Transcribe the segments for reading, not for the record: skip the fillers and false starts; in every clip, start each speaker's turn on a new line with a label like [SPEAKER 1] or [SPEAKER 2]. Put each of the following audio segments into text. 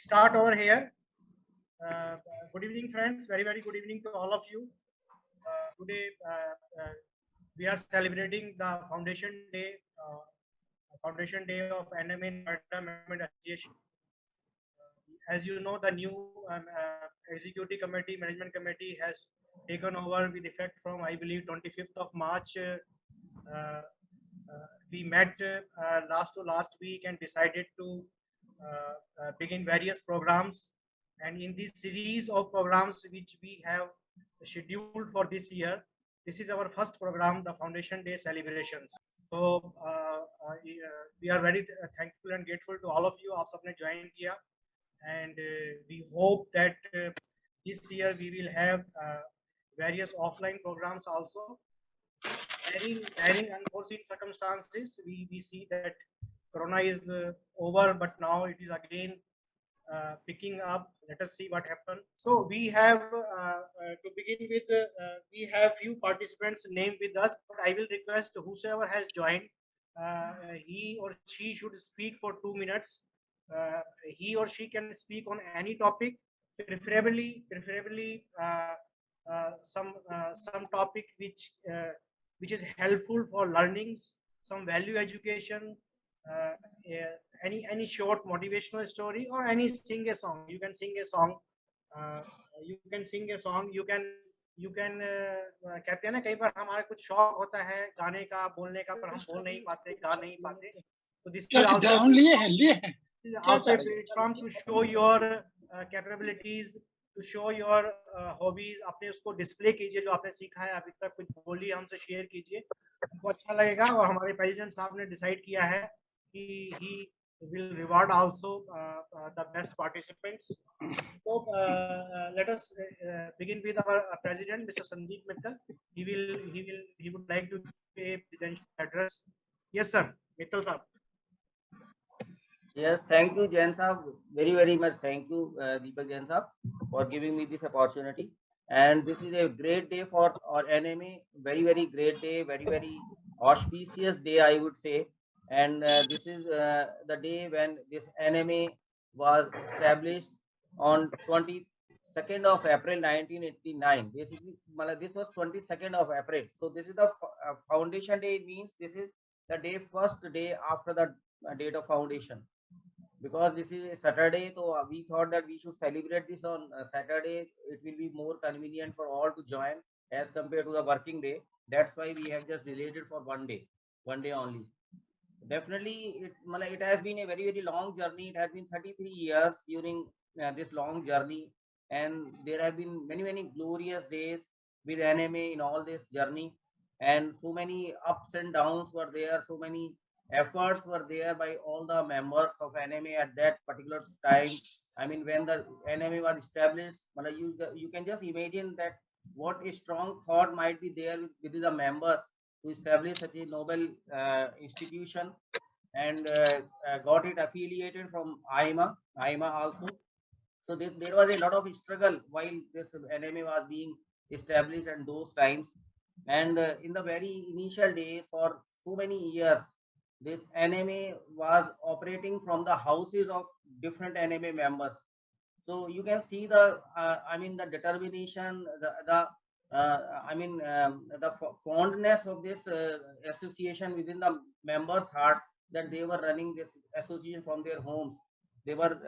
[SPEAKER 1] Start over here. Good evening, friends. Very good evening to all of you. Today we are celebrating the Foundation Day of NMA Noida Management Association. As you know, the new executive committee, management committee has taken over with effect from, I believe, 25th of March. We met last week and decided to begin various programs. And in this series of programs which we have scheduled for this year, this is our first program, the Foundation Day celebrations. So we are very thankful and grateful to all of you. आप सबने join किया, and we hope that this year we will have various offline programs also. Barring unforeseen circumstances, we see that Corona is over, but now it is again picking up. Let us see what happens. So we have to begin with, we have few participants named with us, but I will request whosoever has joined, he or she should speak for 2 minutes. He or she can speak on any topic, preferably some topic which is helpful for learnings, some value education, any short motivational story, or any sing a song. You can sing a song. You can sing a song. You can कहते हैं ना, कई बार हमारे कुछ शौक होता है गाने का, बोलने का, पर हम बोल नहीं पाते, गा नहीं पाते. So this is also a platform to show your capabilities, to show your hobbies. अपने उसको डिस्प्ले कीजिए, जो आपने सीखा है अभी तक, कुछ बोलिए, हमसे शेयर कीजिए, हमको अच्छा लगेगा. और हमारे प्रेसिडेंट साहब ने डिसाइड किया है कि he will reward also the best participants. So let us begin with our president, Mr. Sandeep Mittal. He would like to give a presidential address. Yes, sir. Mittal sir.
[SPEAKER 2] Yes, thank you, Jain Saab. Very much thank you, Deepak Jain Saab, for giving me this opportunity. And this is a great day for our NMA. Very great day. Very auspicious day, I would say. And this is the day when this NMA was established on 22nd of April 1989. Basically, this was 22nd of April. So this is the foundation day. It means this is the first day after the date of foundation. Because this is a Saturday, so we thought that we should celebrate this on Saturday. It will be more convenient for all to join as compared to the working day. That's why we have just delayed it for one day only. Definitely, it has been a very long journey. It has been 33 years during this long journey, and there have been many glorious days with NMA in all this journey, and so many ups and downs were there. So many efforts were there by all the members of NMA at that particular time. I mean, when the NMA was established, you can just imagine that what a strong thought might be there within the members to establish such a noble institution, and got it affiliated from IMA also. So there was a lot of struggle while this NMA was being established at those times. And in the very initial days, for so many years, this NMA was operating from the houses of different NMA members. So you can see the the determination, the fondness of this association within the members' heart, that they were running this association from their homes. They were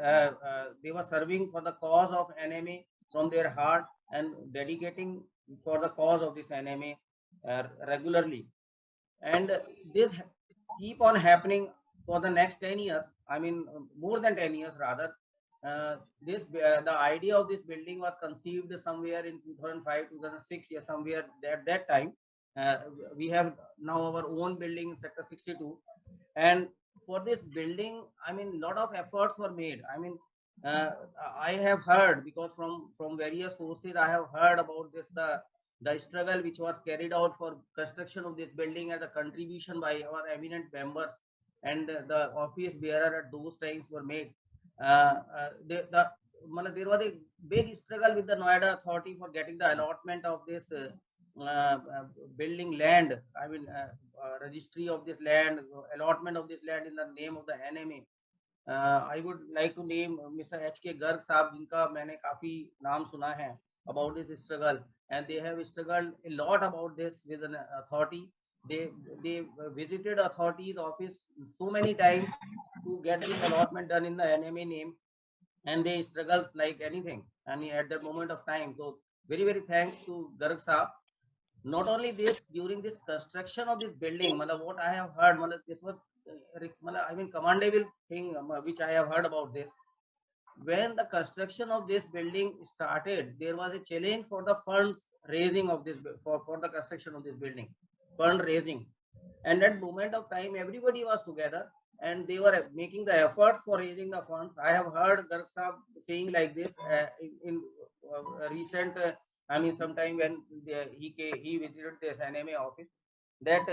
[SPEAKER 2] serving for the cause of NMA from their heart and dedicating for the cause of this NMA regularly. And this keep on happening for the next 10 years. I mean, more than 10 years rather. The idea of this building was conceived somewhere in 2005, 2006, yeah, somewhere at that time. We have now our own building in Sector 62, and for this building, I mean, lot of efforts were made. I mean, I have heard, because from various sources, I have heard about this, the struggle which was carried out for construction of this building, and the contribution by our eminent members and the office bearer at those times were made. There was a big struggle with the Noida Authority for getting the allotment of this building land. I mean, registry of this land, allotment of this land in the name of the NMA. I would like to name Mr. H.K. Garg साहब, जिनका मैंने काफी नाम सुना है about this struggle, and they have struggled a lot about this with an authority. They visited authorities office so many times to get this allotment done in the NMA name, and they struggles like anything, and at that moment of time. So very very thanks to Garg साहब. Not only this, during this construction of this building, what I have heard, this was I mean commendable thing which I have heard about this. When the construction of this building started, there was a challenge for the funds raising of this for the construction of this building, fund raising. And at moment of time, everybody was together and they were making the efforts for raising the funds. I have heard Garg Saab saying like this in recent, I mean, sometime when he visited this NMA office, that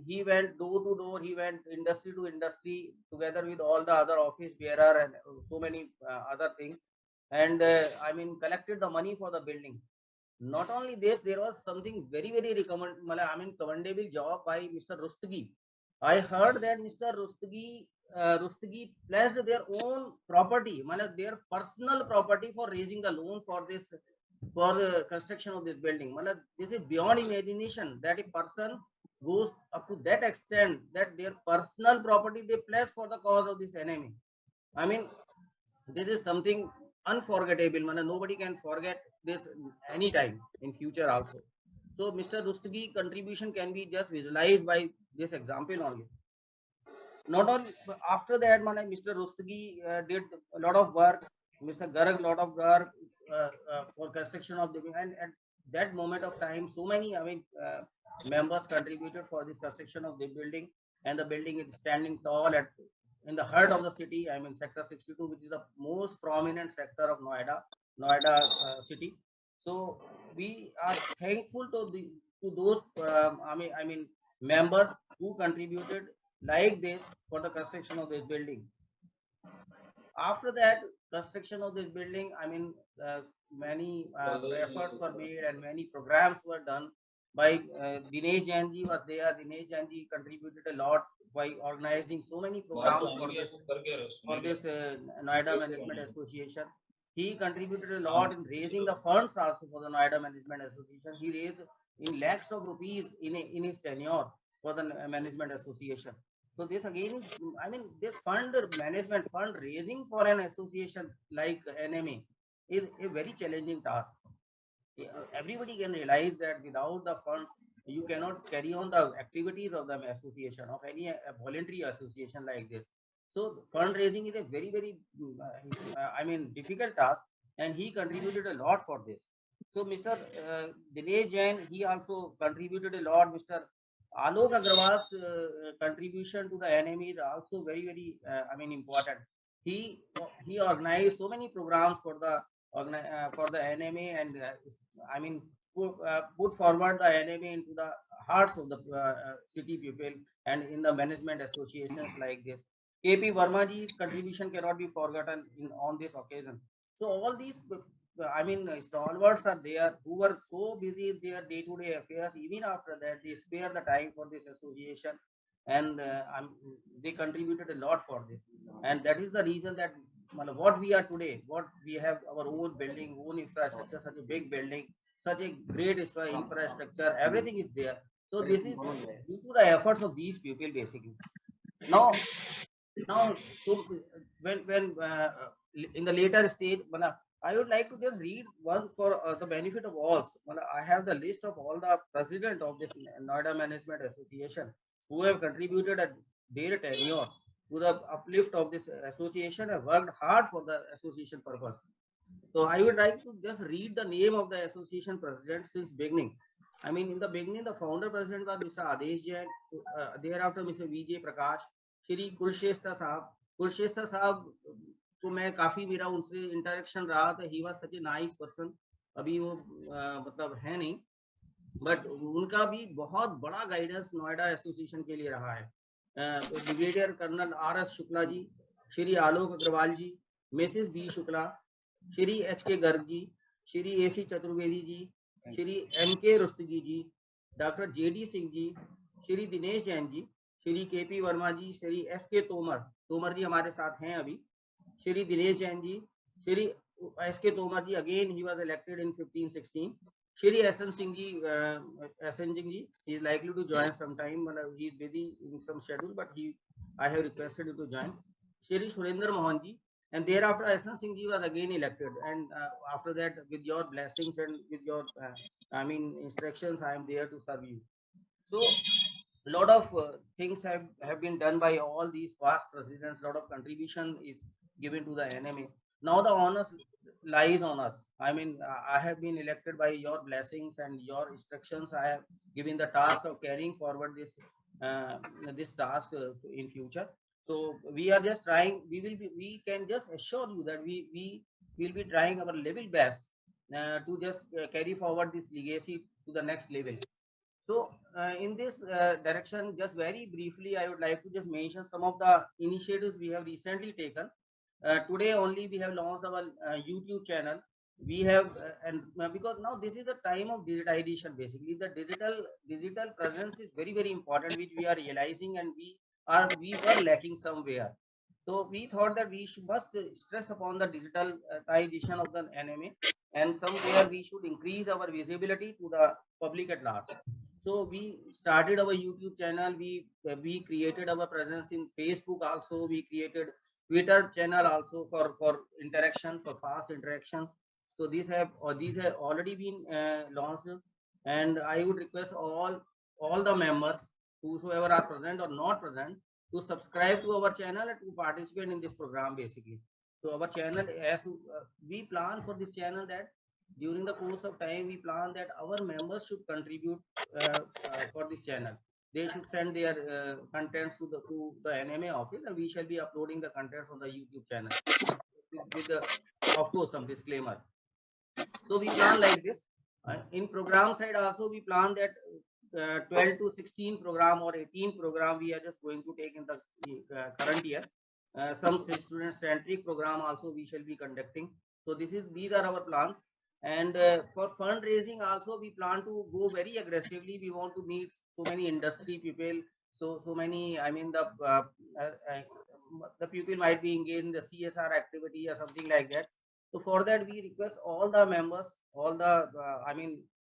[SPEAKER 2] he went door to door, he went industry to industry together with all the other office bearer and so many other things, and I mean collected the money for the building. Not only this, there was something very very commendable job by Mr. Rustagi. I heard that Mr. Rustagi pledged their own property, their personal property, for raising the loan for this, for the construction of this building. This is beyond imagination that a person goes up to that extent that their personal property they pledge for the cause of this enemy. I mean, this is something unforgettable. Nobody can forget this anytime in future also. So Mr. Rustagi contribution can be just visualized by this example only. Not only after that, Mr. Rustagi did a lot of work. Mr. Garg lot of work for construction of the, and at that moment of time, so many members contributed for this construction of the building, and the building is standing tall at in the heart of the city. I mean, Sector 62, which is the most prominent sector of Noida city. So we are thankful to the to those members who contributed like this for the construction of this building. After that construction of this building, many efforts were made and many programs were done by Dinesh Jain ji was there. Dinesh Jain ji contributed a lot by organizing so many programs for this Noida Management Association. He contributed a lot in raising the funds also for the Noida Management Association. He raised in lakhs of rupees in his tenure for the Management Association. So this again is, this management fund raising for an association like NMA is a very challenging task. Everybody can realize that without the funds, you cannot carry on the activities of the association, of any voluntary association like this. So fundraising is a very, very, difficult task, and he contributed a lot for this. So Mr. Dinesh Jain, he also contributed a lot. Mr. Alok Agrawal's contribution to the NME is also very, very, important. He organized so many programs for the NMA, and put forward the NMA into the hearts of the city people and in the management associations like this. KP Verma ji's contribution cannot be forgotten on this occasion. So all these stalwarts are there who were so busy in their day-to-day affairs. Even after that, they spare the time for this association, and they contributed a lot for this. And that is the reason that what we are today, what we have our own building, own infrastructure, such a big building, such a great infrastructure, everything is there. So this is due to the efforts of these people basically. Now, so when in the later stage, I would like to just read one for the benefit of all. I have the list of all the president of this Noida Management Association who have contributed at their tenure to the uplift of this association and worked hard for the association purpose. So I would like to just read the name of the association president since beginning. In the beginning, the founder president was Mr. Adesh Jain, thereafter Mr. V.J. Prakash, Shri Kulshreshtha साहब को मैं काफी मेरा उनसे interaction रहा था. He was such a nice person. अभी वो है नहीं, बट उनका भी बहुत बड़ा गाइडेंस नोएडा एसोसिएशन के लिए रहा है. Brigadier colonel R.S. Shukla ji, Shri Alok Agrawal ji, Mrs B Shukla, Shri H.K. Garg ji, Shri A.C. Chaturvedi ji, Shri M.K. Rustagi ji, doctor J.D. Singh ji, Shri Dinesh Jain ji, Shri KP Verma ji, Shri SK Tomar ji हमारे साथ हैं अभी, Shri Dinesh Jain ji, Shri S.K. Tomar ji, again he was elected in 15-16. Shri S.N. Singh ji, S.N. Singh ji, he is likely to join sometime. He is busy in some schedule, but I have requested him to join. Shri Surendra Mohan ji, and thereafter S.N. Singh ji was again elected. And after that, with your blessings and with your, instructions, I am there to serve you. So a lot of things have been done by all these past presidents. A lot of contribution is given to the NMA. Now the honors lies on us. I mean, I have been elected by your blessings and your instructions. I have given the task of carrying forward this task in future. So we are just trying. We can just assure you that we will be trying our level best to just carry forward this legacy to the next level. So, in this direction, just very briefly, I would like to just mention some of the initiatives we have recently taken. Today only we have launched our YouTube channel. We have because now this is the time of digitization. Basically, the digital presence is very important, which we are realizing, and we were lacking somewhere. So we thought that must stress upon the digitalization of the NMA, and somewhere we should increase our visibility to the public at large. So we started our YouTube channel. We created our presence in Facebook also. We created Twitter channel also for interaction, for fast interactions. So these have already been launched, and I would request all the members, whosoever are present or not present, to subscribe to our channel and to participate in this program basically. So our channel, as we plan for this channel, that during the course of time we plan that our members should contribute for this channel. They should send their contents to the NMA office, and we shall be uploading the contents on the YouTube channel with the, of course, some disclaimer. So we plan like this. In program side also we plan that 12 to 16 program or 18 program we are just going to take in the current year. Some student centric program also we shall be conducting. So these are our plans. And for fundraising also we plan to go very aggressively. We want to meet so many industry people. So many, I mean, the people might be engaged in the CSR activity or something like that. So for that we request all the members, all the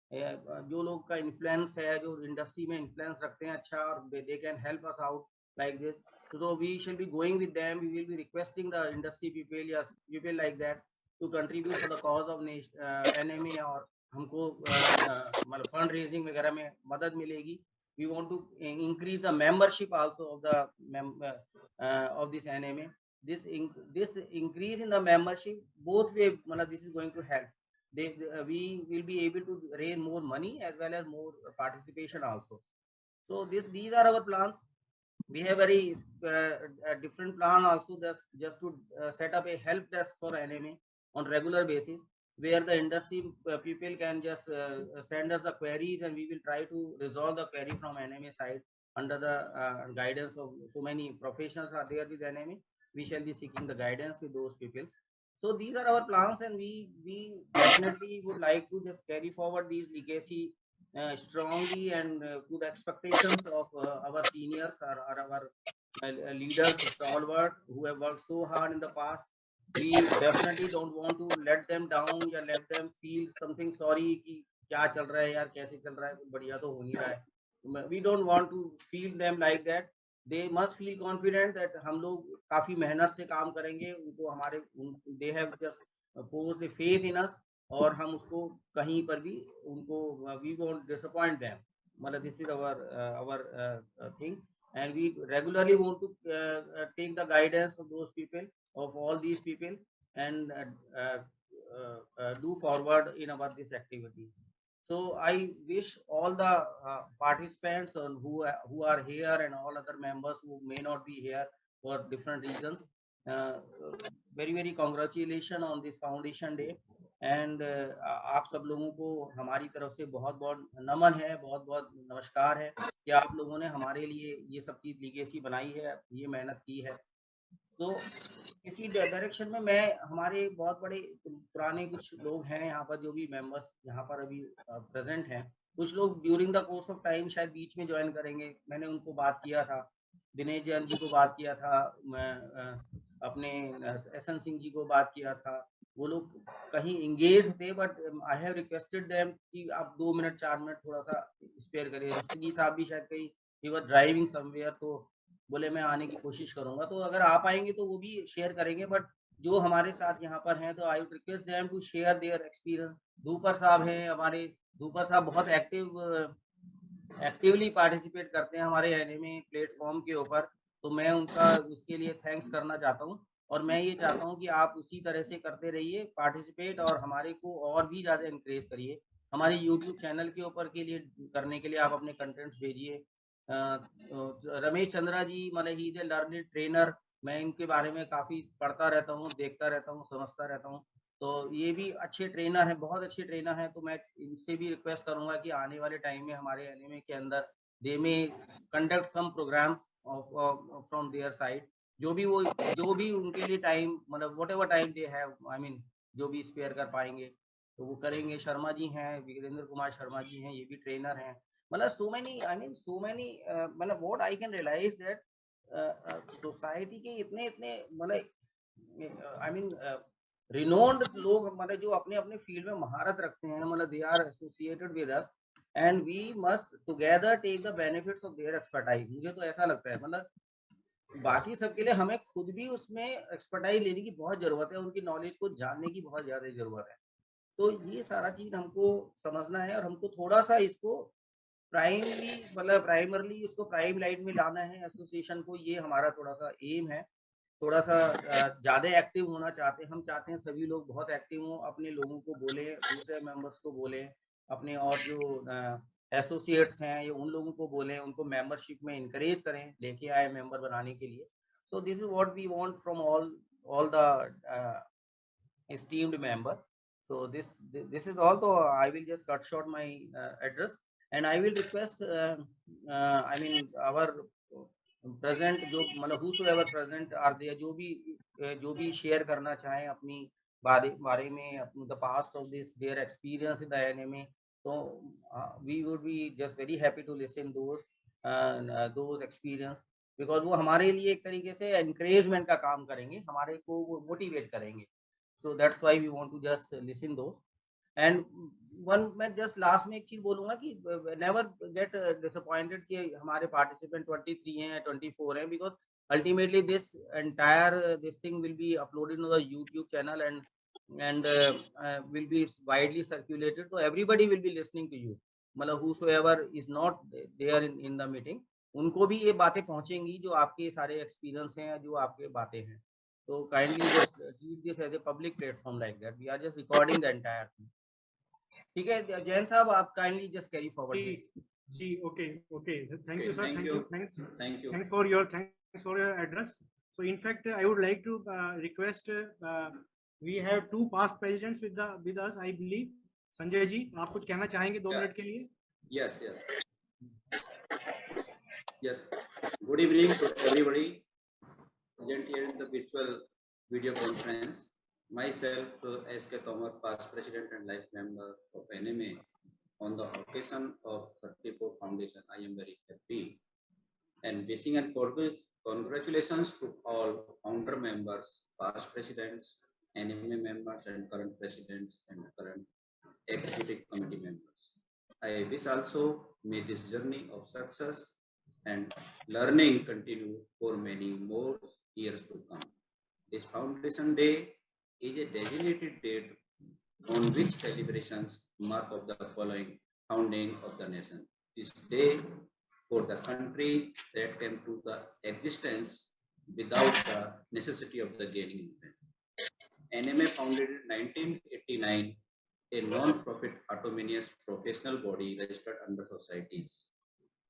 [SPEAKER 2] जो लोग का influence है, जो industry में influence रखते हैं अच्छा, और they can help us out like this. So we shall be going with them. We will be requesting the industry people, yes, people like that, to contribute for the cause of NMA, और हमको मतलब fund raising वगैरह में मदद मिलेगी. We want to increase the membership also of the of this NMA. This increase in the membership both way, this is going to help. We will be able to raise more money as well as more participation also. So these are our plans. We have very different plan also, just to set up a help desk for NMA on regular basis, where the industry people can just send us the queries, and we will try to resolve the query from NMA side under the guidance of so many professionals are there with NMA. We shall be seeking the guidance with those people. So these are our plans, and we definitely would like to just carry forward these legacy strongly, and to the expectations of our seniors, or our leaders, stalwart, who have worked so hard in the past. We definitely don't want to let them down or let them feel something sorry कि क्या चल रहा है यार, कैसे चल रहा है, बढ़िया तो हो नहीं रहा है. We don't want to feel them like that. They must feel confident that हम लोग काफी मेहनत से काम करेंगे. उनको हमारे they have just posed a faith in us, और हम उसको कहीं पर भी उनको we won't disappoint them. मतलब this is our thing, and we regularly want to take the guidance of those people, of all these people, and do forward in our this activity. So I wish all the participants who are here, and all other members who may not be here for different reasons, very congratulations on this foundation day. And आप सब लोगों को हमारी तरफ से बहुत बहुत नमन है, बहुत बहुत नमस्कार है कि आप लोगों ने हमारे लिए ये सब चीज लीगेसी बनाई है, ये मेहनत की है. तो इसी डायरेक्शन में मैं, हमारे बहुत बड़े पुराने कुछ लोग हैं यहाँ पर, जो भी मेंबर्स यहाँ पर अभी प्रेजेंट हैं. कुछ लोग during the course of time शायद बीच में ज्वाइन करेंगे. मैंने उनको बात किया था, दिनेश जैन जी को बात किया था, मैं अपने एसन सिंह जी को बात किया था, वो लोग कहीं इंगेज थे, but I have requested them कि आप 2 मिनट 4 मिनट थोड़ा सा स्पेयर करिए। रिश्तगी साहब भी शायद कहीं ही वर ड्राइविंग समवेयर, तो बोले मैं आने की कोशिश करूंगा, तो अगर आ पाएंगे तो वो भी शेयर करेंगे। बट जो हमारे साथ यहाँ पर हैं, तो I would request them to share their experience. Dhupar साहब हैं हमारे, धूपर साहब बहुत एक्टिवली पार्टिसिपेट करते हैं हमारे एनिमे प्लेटफॉर्म के ऊपर, तो मैं उनका उसके लिए थैंक्स करना चाहता हूँ। और मैं ये चाहता हूँ कि आप उसी तरह से करते रहिए पार्टिसिपेट, और हमारे को और भी ज़्यादा इंक्रेज करिए। हमारे यूट्यूब चैनल के ऊपर के लिए करने के लिए आप अपने कंटेंट्स भेजिए। रमेश चंद्रा जी, मतलब he is a learning trainer, मैं इनके बारे में काफ़ी पढ़ता रहता हूँ, देखता रहता हूँ, समझता रहता हूँ। तो ये भी अच्छे ट्रेनर हैं, बहुत अच्छे ट्रेनर हैं। तो मैं इनसे भी रिक्वेस्ट करूंगा कि आने वाले टाइम में हमारे एनिमे के अंदर they may conduct some programs from their side, जो भी उनके लिए टाइम, मतलब whatever time they have, I mean जो भी स्पेयर कर पाएंगे तो वो करेंगे। शर्मा जी हैं, वीरेंद्र कुमार शर्मा जी हैं, ये भी ट्रेनर हैं। मतलब so many, I mean so many, मतलब what I can realise that society के इतने इतने, मतलब आई मीन रिनोन्ड लोग, मतलब जो अपने अपने फील्ड में महारत रखते हैं, मतलब they are associated with us, and we must together take the benefits of their expertise. मुझे तो ऐसा लगता है, मतलब बाकी सबके लिए हमें खुद भी उसमें एक्सपर्टाइज लेने की बहुत जरूरत है, उनकी नॉलेज को जानने की बहुत ज्यादा जरूरत है। तो ये सारा चीज हमको समझना है, और हमको थोड़ा सा इसको प्राइमरली इसको प्राइम लाइट में लाना है एसोसिएशन को। ये हमारा थोड़ा सा एम है। थोड़ा सा ज़्यादा एक्टिव होना चाहते हैं, हम चाहते हैं सभी लोग बहुत एक्टिव हों, अपने लोगों को बोलें, दूसरे मेंबर्स को बोलें, अपने और जो एसोसिएट्स हैं ये उन लोगों को बोलें, उनको मेंबरशिप में इनकरेज करें, लेके आए मेंबर बनाने के लिए। So this is what we want from all the esteemed member. So this is all. So I will just cut short my address, and I will request, I mean our present जो मतलब whosoever present are there, जो भी share करना चाहें अपनी बारे में, अपनी the past of this their experience in the anime, so we would be just very happy to listen those experience, because वो हमारे लिए एक तरीके से encouragement का काम करेंगे, हमारे को वो मोटिवेट करेंगे। So that's why we want to just listen those. And one, मैं just last में एक चीज बोलूंगा कि never get disappointed कि हमारे participant 23 हैं, 24 हैं, because ultimately this entire this thing will be uploaded on the YouTube channel, and will be widely circulated, so everybody will be listening to you, मतलब whosoever is not there in the meeting, उनको भी ये बातें पहुंचेंगी जो आपके सारे experience हैं, जो आपके बातें हैं। So kindly just treat this as a public platform like that. We are just recording the entire thing. ठीक है जैन साहब, आप kindly just carry forward this.
[SPEAKER 1] Ji, okay, thank you, sir.
[SPEAKER 3] Thank you.
[SPEAKER 1] Thanks for your address. So in fact, I would like to request, we have two past presidents with us, I believe. Sanjay ji, आप कुछ कहना चाहेंगे 2 minute के लिए?
[SPEAKER 3] Yes. Good evening to everybody present here in the virtual video conference. Myself, S.K. Tomar, past president and life member of NMA, on the occasion of 34 Foundation, I am very happy and wishing and congratulations to all founder members, past presidents, NMA members, and current presidents and current executive committee members. I wish also may this journey of success and learning continue for many more years to come. This Foundation Day is a designated date on which celebrations mark of the following founding of the nation. This day for the countries that came to the existence without the necessity of the gaining independence. NMA founded in 1989, a non-profit autonomous professional body registered under Societies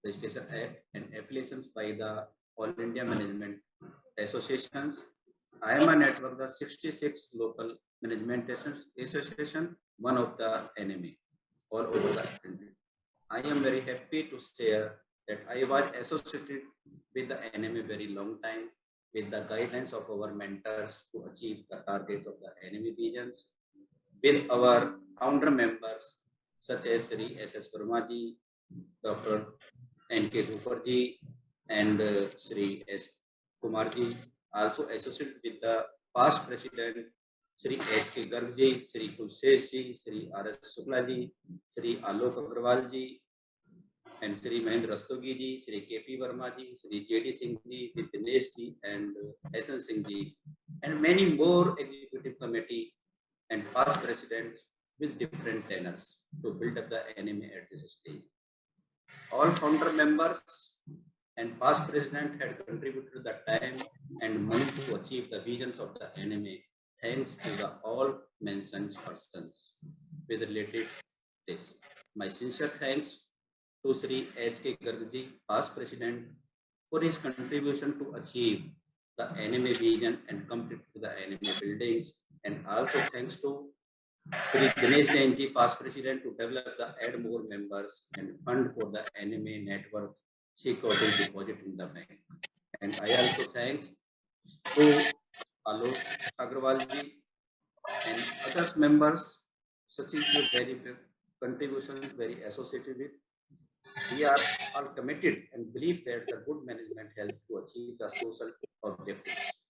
[SPEAKER 3] Registration Act and affiliations by the All India Management Associations. I am a network of the 66 local management association, one of the NMA, all over the country. I am very happy to share that I was associated with the NMA very long time, with the guidelines of our mentors to achieve the targets of the NMA visions, with our founder members such as Sri S.S. Verma ji, Dr. N.K. Dhupar ji, and Sri S. Kumar ji, also associated with the past president Sri H.K. Garg ji, Sri Kulshesh ji, Sri R.S. Shukla ji, Sri Alok Agrawal ji, and Sri Mahendra Rastogi ji, Sri K.P. Verma ji, Sri J.D. Singh ji, with Dinesh ji, and S.N. Singh ji, and many more executive committee and past presidents with different tenures to build up the NMA at this stage. All founder members and past president had contributed the time and money to achieve the visions of the NMA, thanks to the all mentioned persons with related this. My sincere thanks to Sri H.K. Gargji, past president, for his contribution to achieve the NMA vision and complete the NMA buildings, and also thanks to Sri Dinesh Jain ji, past president, to develop the add more members and fund for the NMA network security deposit in the bank. And I also thanks to Alok Agrawal ji and others members, such is the very contribution very associated with. We are all committed and believe that the good management helps to achieve the social objectives.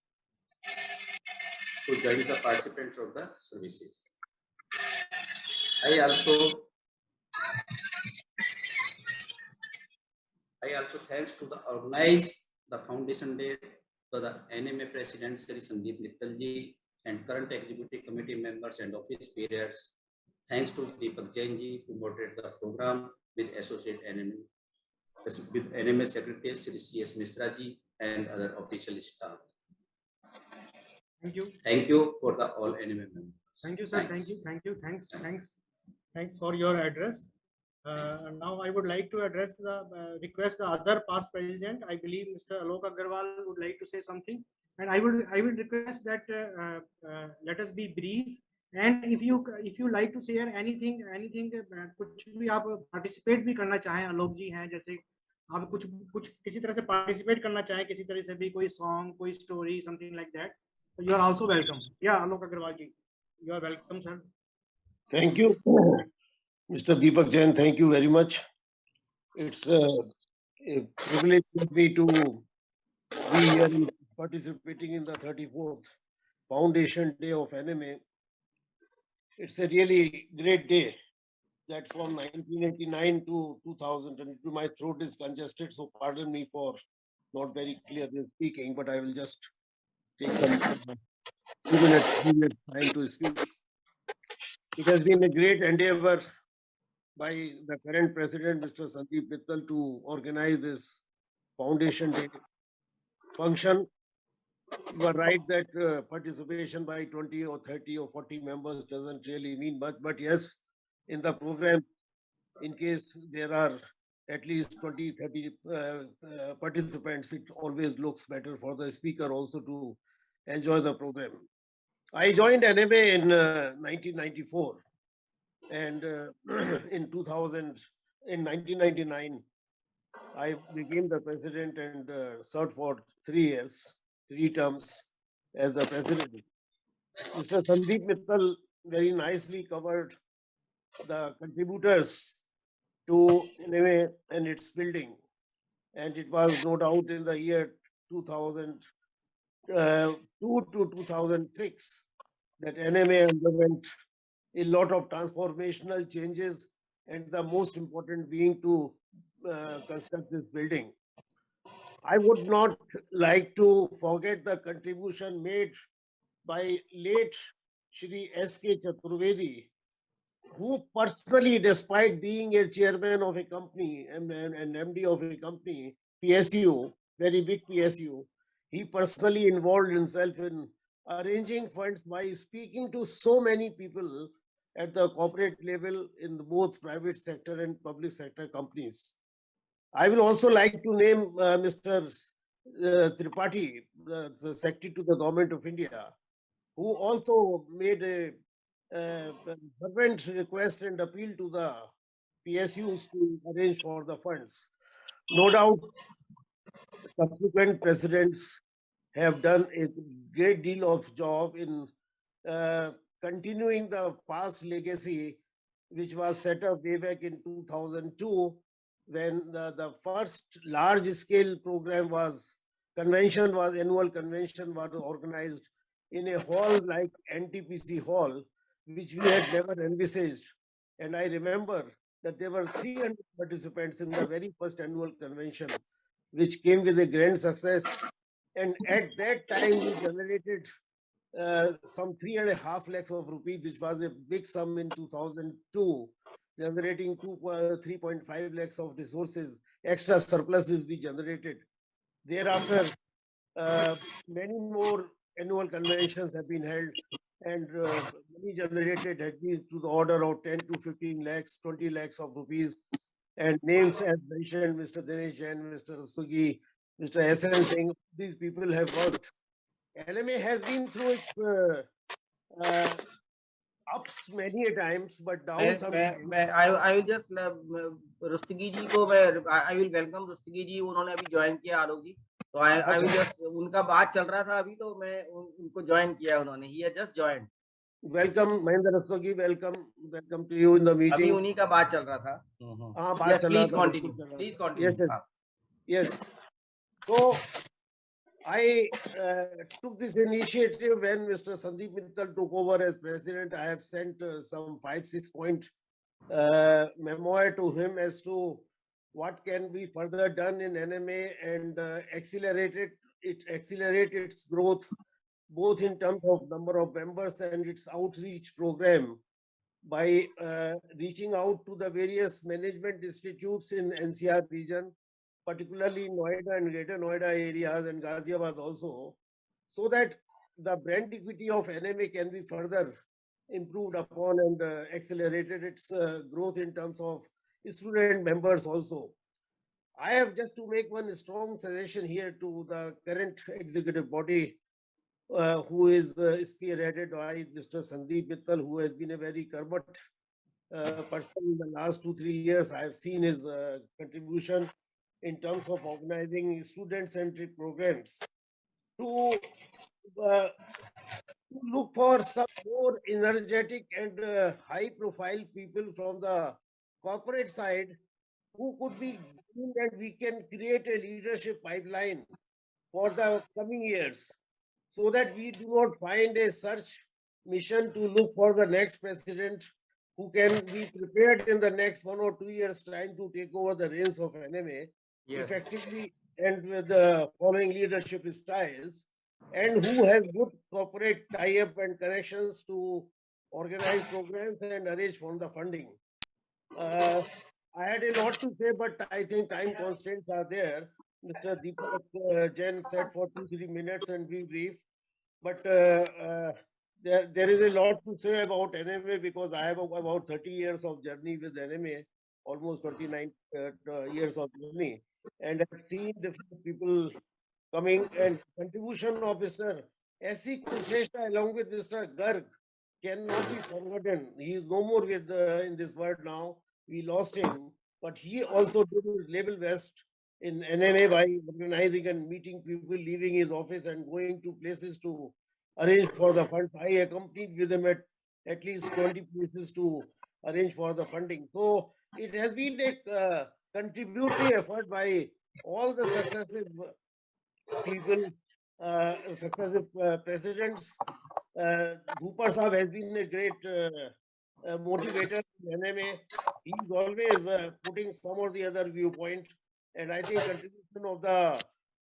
[SPEAKER 3] To join the participants of the services. I also thanks to the organize the foundation day to the NMA president Sri Sandeep Mittal ji and current executive committee members and office periods. Thanks to Deepak Jain ji to moderate the program with associate NMA secretary Sri C.S. Misra ji and other official staff.
[SPEAKER 1] Thank you.
[SPEAKER 3] Thank you for the all NMA members.
[SPEAKER 1] Thank you, sir.
[SPEAKER 3] Thanks.
[SPEAKER 1] Thank you. Thanks for your address. Now I would like to address the request the other past president. I believe Mr. Alok Agarwal would like to say something, and I will request that let us be brief. And if you like to share anything कुछ भी आप participate भी करना चाहें, आलोक जी हैं जैसे आप कुछ किसी तरह से participate करना चाहें किसी तरह से भी कोई song कोई story something like that, so you are also welcome. Yeah, Alok Agarwal ji, you are welcome, sir.
[SPEAKER 4] Thank you. Mr. Deepak Jain, thank you very much. It's a privilege for me to be here participating in the 34th Foundation Day of NMA. It's a really great day that from 1989 to 2022, my throat is congested, so pardon me for not very clearly speaking, but I will just take some 2 minutes time to speak. It has been a great endeavor by the current president, Mr. Sandeep Mittal, to organize this Foundation Day function. You are right that participation by 20 or 30 or 40 members doesn't really mean much, but yes, in the program, in case there are at least 20, 30 participants, it always looks better for the speaker also to enjoy the program. I joined NMA in 1994. And in 1999, I became the president and served for 3 years, 3 terms as the president. Mr. Sandeep Mittal very nicely covered the contributors to NMA and its building. And it was no doubt in the year 2002 to 2006 that NMA underwent a lot of transformational changes, and the most important being to construct this building. I would not like to forget the contribution made by late Shri S.K. Chaturvedi, who personally, despite being a chairman of a company and MD of a company, PSU, very big PSU, he personally involved himself in arranging funds by speaking to so many people at the corporate level in both private sector and public sector companies. I will also like to name Mr. Tripathi, the Secretary to the Government of India, who also made a fervent request and appeal to the PSUs to arrange for the funds. No doubt, subsequent presidents have done a great deal of job in continuing the past legacy, which was set up way back in 2002, when the first large-scale program was annual convention was organized in a hall like NTPC hall, which we had never envisaged. And I remember that there were 300 participants in the very first annual convention, which came with a grand success. And at that time, we generated some 3.5 lakhs of rupees, which was a big sum in 2002, generating 3.5 lakhs of resources, extra surpluses we generated. Thereafter, many more annual conventions have been held, and money generated has been to the order of 10 to 15 lakhs, 20 lakhs of rupees. And names as mentioned, Mr. Dinesh Jain, Mr. Rastogi, Mr. SN Singh, these people have worked. LMA has been through its ups many a times, but down sometimes.
[SPEAKER 2] I will just Rustagi जी को मैं I will welcome Rustagi जी. उन्होंने अभी join किया आलोक जी, तो I will just उनका बात चल रहा था अभी, तो मैं उनको ज्वाइन किया उन्होंने. He has just joined.
[SPEAKER 4] Welcome, Mahendra Rastogi. Welcome to you in the meeting.
[SPEAKER 2] अभी उन्हीं का बात चल रहा था. Yes, please continue. Please continue.
[SPEAKER 4] Yes. So I took this initiative when Mr. Sandeep Mittal took over as president. I have sent some 5-6 point memoir to him as to what can be further done in NMA and accelerate its growth, both in terms of number of members and its outreach program, by reaching out to the various management institutes in NCR region, particularly Noida and Greater Noida areas and Ghaziabad also, so that the brand equity of NMA can be further improved upon and accelerated its growth in terms of student members also. I have just to make one strong suggestion here to the current executive body, who is spearheaded by Mr. Sandeep Mittal, who has been a very curmudgeon person in the last 2-3 years. I have seen his contribution in terms of organizing student-centric programs to look for some more energetic and high-profile people from the corporate side who could be groomed, and we can create a leadership pipeline for the coming years, so that we do not find a search mission to look for the next president who can be prepared in the next 1 or 2 years trying to take over the reins of NMA effectively and with the following leadership styles, and who has good corporate tie-up and connections to organize programs and arrange for the funding. I had a lot to say, but I think time constraints are there. Mr. Deepak Jain said for 2-3 minutes and be brief. But there is a lot to say about NMA, because I have about 30 years of journey with NMA, almost 29 years of journey, and I've seen different people coming, and contribution of Mr. S.C. Kusheshta along with Mr. Garg cannot be forgotten. He is no more with in this world now. We lost him, but he also did his level best in NMA by organizing and meeting people, leaving his office and going to places to arrange for the funds. I accompanied with him at least 20 places to arrange for the funding. So it has been a contributory effort by all the successive people, successive presidents. Bhupar Saab has been a great motivator in NMA. He's always putting some or the other viewpoint, and I think contribution of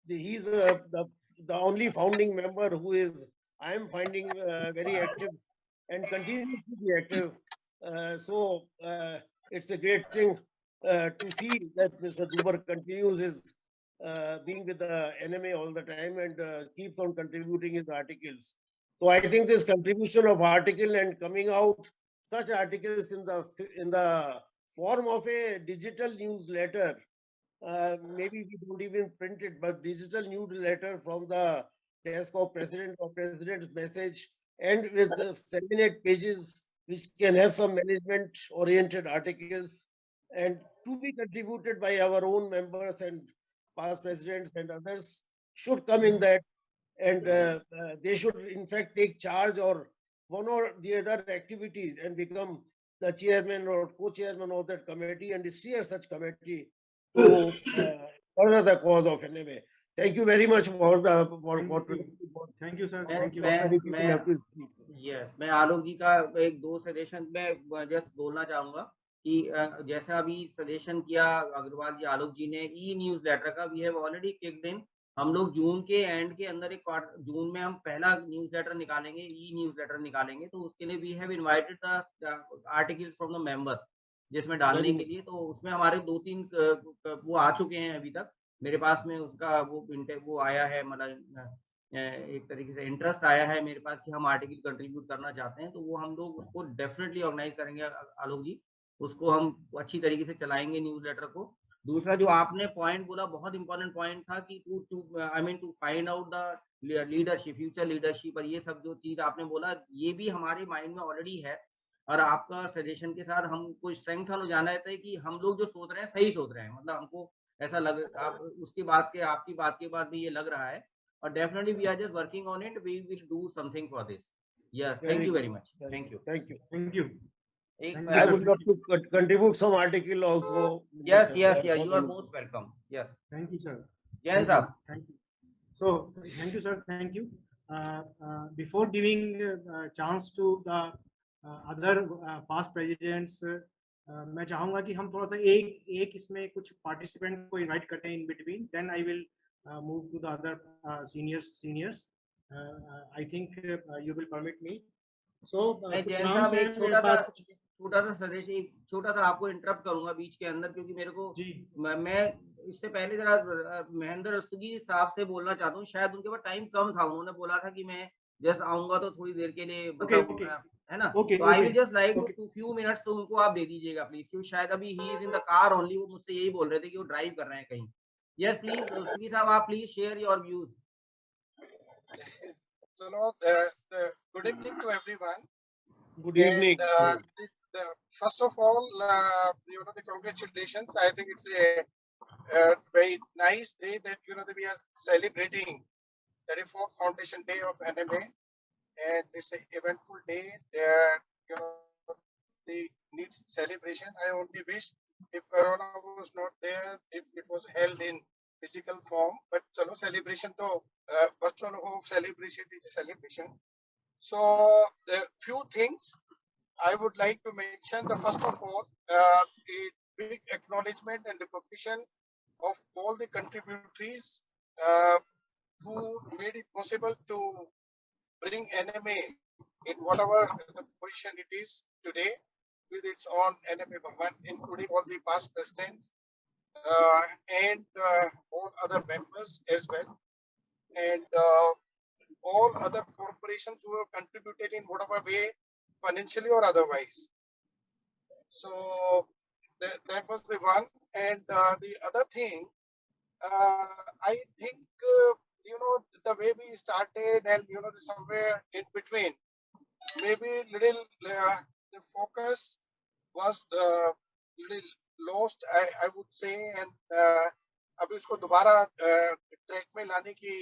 [SPEAKER 4] he's the only founding member who is, I am finding very active and continues to be active. So it's a great thing to see that Mr. Dubar continues his being with the NMA all the time and keeps on contributing his articles. So I think this contribution of article and coming out such articles in the form of a digital newsletter, maybe we don't even print it, but digital newsletter from the desk of president or president's message, and with 7-8 pages, which can have some management oriented articles and to be contributed by our own members and past presidents and others, should come in that, and they should in fact take charge or one or the other activities and become the chairman or co-chairman of that committee and steer such committee to further the cause of NMA. Thank you very much for
[SPEAKER 1] Thank you, sir.
[SPEAKER 2] मैं
[SPEAKER 1] Thank you.
[SPEAKER 4] many people
[SPEAKER 2] मैं
[SPEAKER 4] have to speak.
[SPEAKER 2] Yes मैं आलोक जी का एक दो suggestion में just बोलना चाहूंगा कि जैसा अभी सजेशन किया अग्रवाल जी आलोक जी ने ई न्यूज लेटर का, we have already kicked in. हम लोग जून के एंड के अंदर जून में हम पहला न्यूज लेटर निकालेंगे, ई न्यूज लेटर निकालेंगे। तो उसके लिए we have invited the articles from the members जिसमें डालने के लिए। तो उसमें हमारे 2-3 वो आ चुके हैं अभी तक मेरे पास में, उसका वो आया है, मतलब एक तरीके से इंटरेस्ट आया है मेरे पास कि हम आर्टिकल कंट्रीब्यूट करना चाहते हैं। तो वो हम लोग उसको डेफिनेटली ऑर्गेनाइज करेंगे आलोक जी, उसको हम अच्छी तरीके से चलाएंगे न्यूज लेटर को। दूसरा जो आपने पॉइंट बोला बहुत इंपॉर्टेंट पॉइंट था कि to find out the leadership, future leadership, और ये सब जो चीज आपने बोला ये भी हमारे माइंड में ऑलरेडी है। और आपका सजेशन के साथ हमको स्ट्रेंथन हो जाना है कि हम लोग जो सोच रहे हैं सही सोच रहे हैं, मतलब हमको ऐसा लग, आप उसकी बात के आपकी बात के बाद भी ये लग रहा है। और definitely we are just working on it, we will do something for this. Yes, thank you very much. Thank you.
[SPEAKER 4] Thank you.
[SPEAKER 1] Thank you.
[SPEAKER 4] I would love to contribute some article also.
[SPEAKER 2] Yes, you are most welcome. Yes.
[SPEAKER 1] Thank you, sir.
[SPEAKER 2] Jain sir.
[SPEAKER 1] Thank you. So thank you, sir. Thank you. Before giving chance to the other past presidents, मैं चाहूंगा कि हम थोड़ा सा एक इसमें कुछ participant को इनवाइट करते हैं in between, then I will move to the other seniors. I think you will permit me. So कुछ नाम से मेरे पास
[SPEAKER 2] छोटा सा सजेशन, एक छोटा सा आपको इंटरप्ट करूंगा बीच के अंदर, क्योंकि मेरे को मैं इससे पहले जरा महेंद्र रस्तोगी साहब से बोलना चाहता हूँ। शायद उनके पास टाइम कम था, उन्होंने बोला था कि मैं जस्ट आऊंगा तो थोड़ी देर के लिए, मतलब है ना। तो I will just like to few minutes, तो उनको आप दे दीजिएगा प्लीज, क्योंकि शायद अभी ही is in the car only, वो मुझसे यही बोल रहे थे कि वो ड्राइव कर रहे हैं कहीं। Yes, please, Sugi Sahab, please share your views.
[SPEAKER 5] So, good evening to everyone.
[SPEAKER 4] Good evening.
[SPEAKER 5] And, first of all, the congratulations. I think it's a very nice day that that we are celebrating 34th Foundation Day of NMA, and it's an eventful day that the needs celebration. I only wish if Corona was not there, if it was held in physical form, but chalo celebration to virtual ho, celebration is a celebration. So the few things I would like to mention. The first of all, a big acknowledgement and recognition of all the contributors who made it possible to bring NMA in whatever the position it is today, with its own NMA Bhavan, including all the past presidents and all other members as well, and all other corporations who have contributed in whatever way, financially or otherwise. So that was the one. And the other thing, I think the way we started, and somewhere in between, maybe little the focus was little lost, I would say, and अभी उसको दोबारा track में लाने की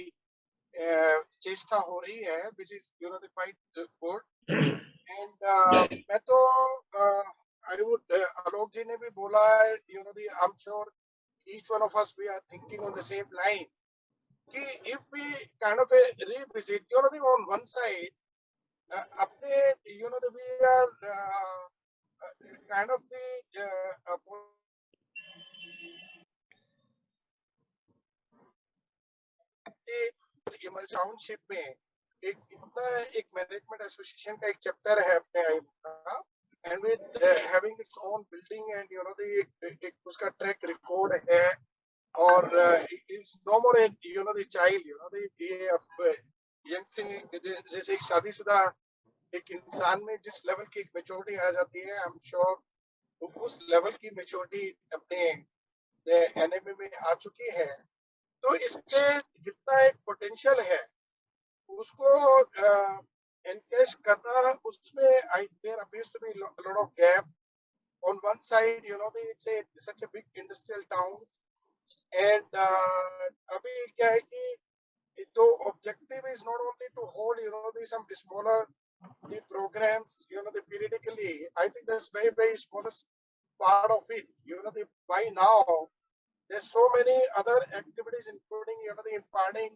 [SPEAKER 5] चेष्टा हो रही है, which is quite good. And मैं तो I would आलोक जी ने भी बोला है, I'm sure each one of us, we are thinking on the same line. If we kind of revisit, on one side, अपने we are kind of the township में एक management association का एक chapter है अपने का, and with having its own building, and एक उसका ट्रैक रिकॉर्ड है, और is no more the child, ये अब यंग से जैसे एक शादीशुदा एक इंसान में जिस लेवल की एक मेच्योरिटी आ जाती है, आई एम श्योर उस लेवल की मेच्योरिटी अपने एनएमए में आ चुकी है। तो इसके जितना एक पोटेंशियल है उसको एनकरेज करना, उसमें there appears to be lot of gap. On one side, it's such a big industrial town, and अभी क्या है कि तो objective is not only to hold some smaller the programs the periodically. I think that's very smallest part of it. By now there's so many other activities, including the imparting,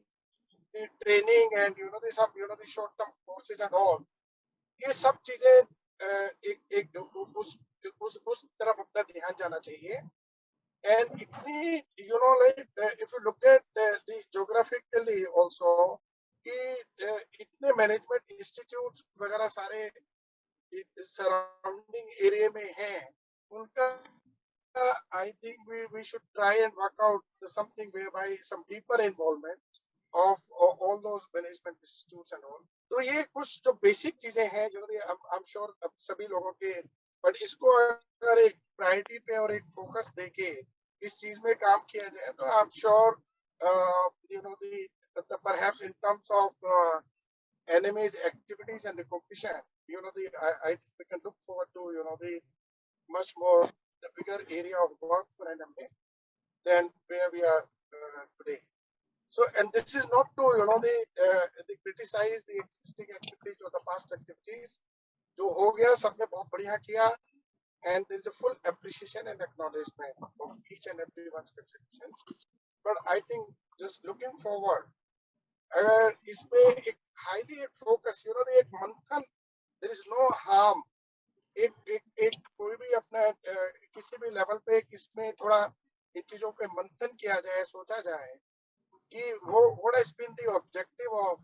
[SPEAKER 5] the training, and the some the short term courses and all. ये सब चीजें एक उस तरफ अपना ध्यान जाना चाहिए. And इतनी like if you look at the geographically also कि इतने management institutes वगैरह सारे surrounding area में हैं, उनका I think we should try and work out something whereby some deeper involvement of all those management institutes and all. तो ये कुछ जो basic चीजें हैं जो I'm sure सभी लोगों के, but इसको अगर एक priority पे और एक focus देके इस चीज में काम किया जाए तो I'm sure the perhaps in terms of NMA's activities and recognition, I think we can look forward to the much more the bigger area of work for NMA than where we are today. So, and this is not to they criticize the existing activities or the past activities. जो हो गया सबने बहुत बढ़िया किया, and there is a full appreciation and acknowledgement of each and everyone's contribution. But I think just looking forward, अगर इसमें एक highly focus, the एक मंथन, there is no harm. एक कोई भी अपना किसी भी लेवल पे इसमें थोड़ा इन चीजों पे मंथन किया जाए, सोचा जाए कि what has been the objective of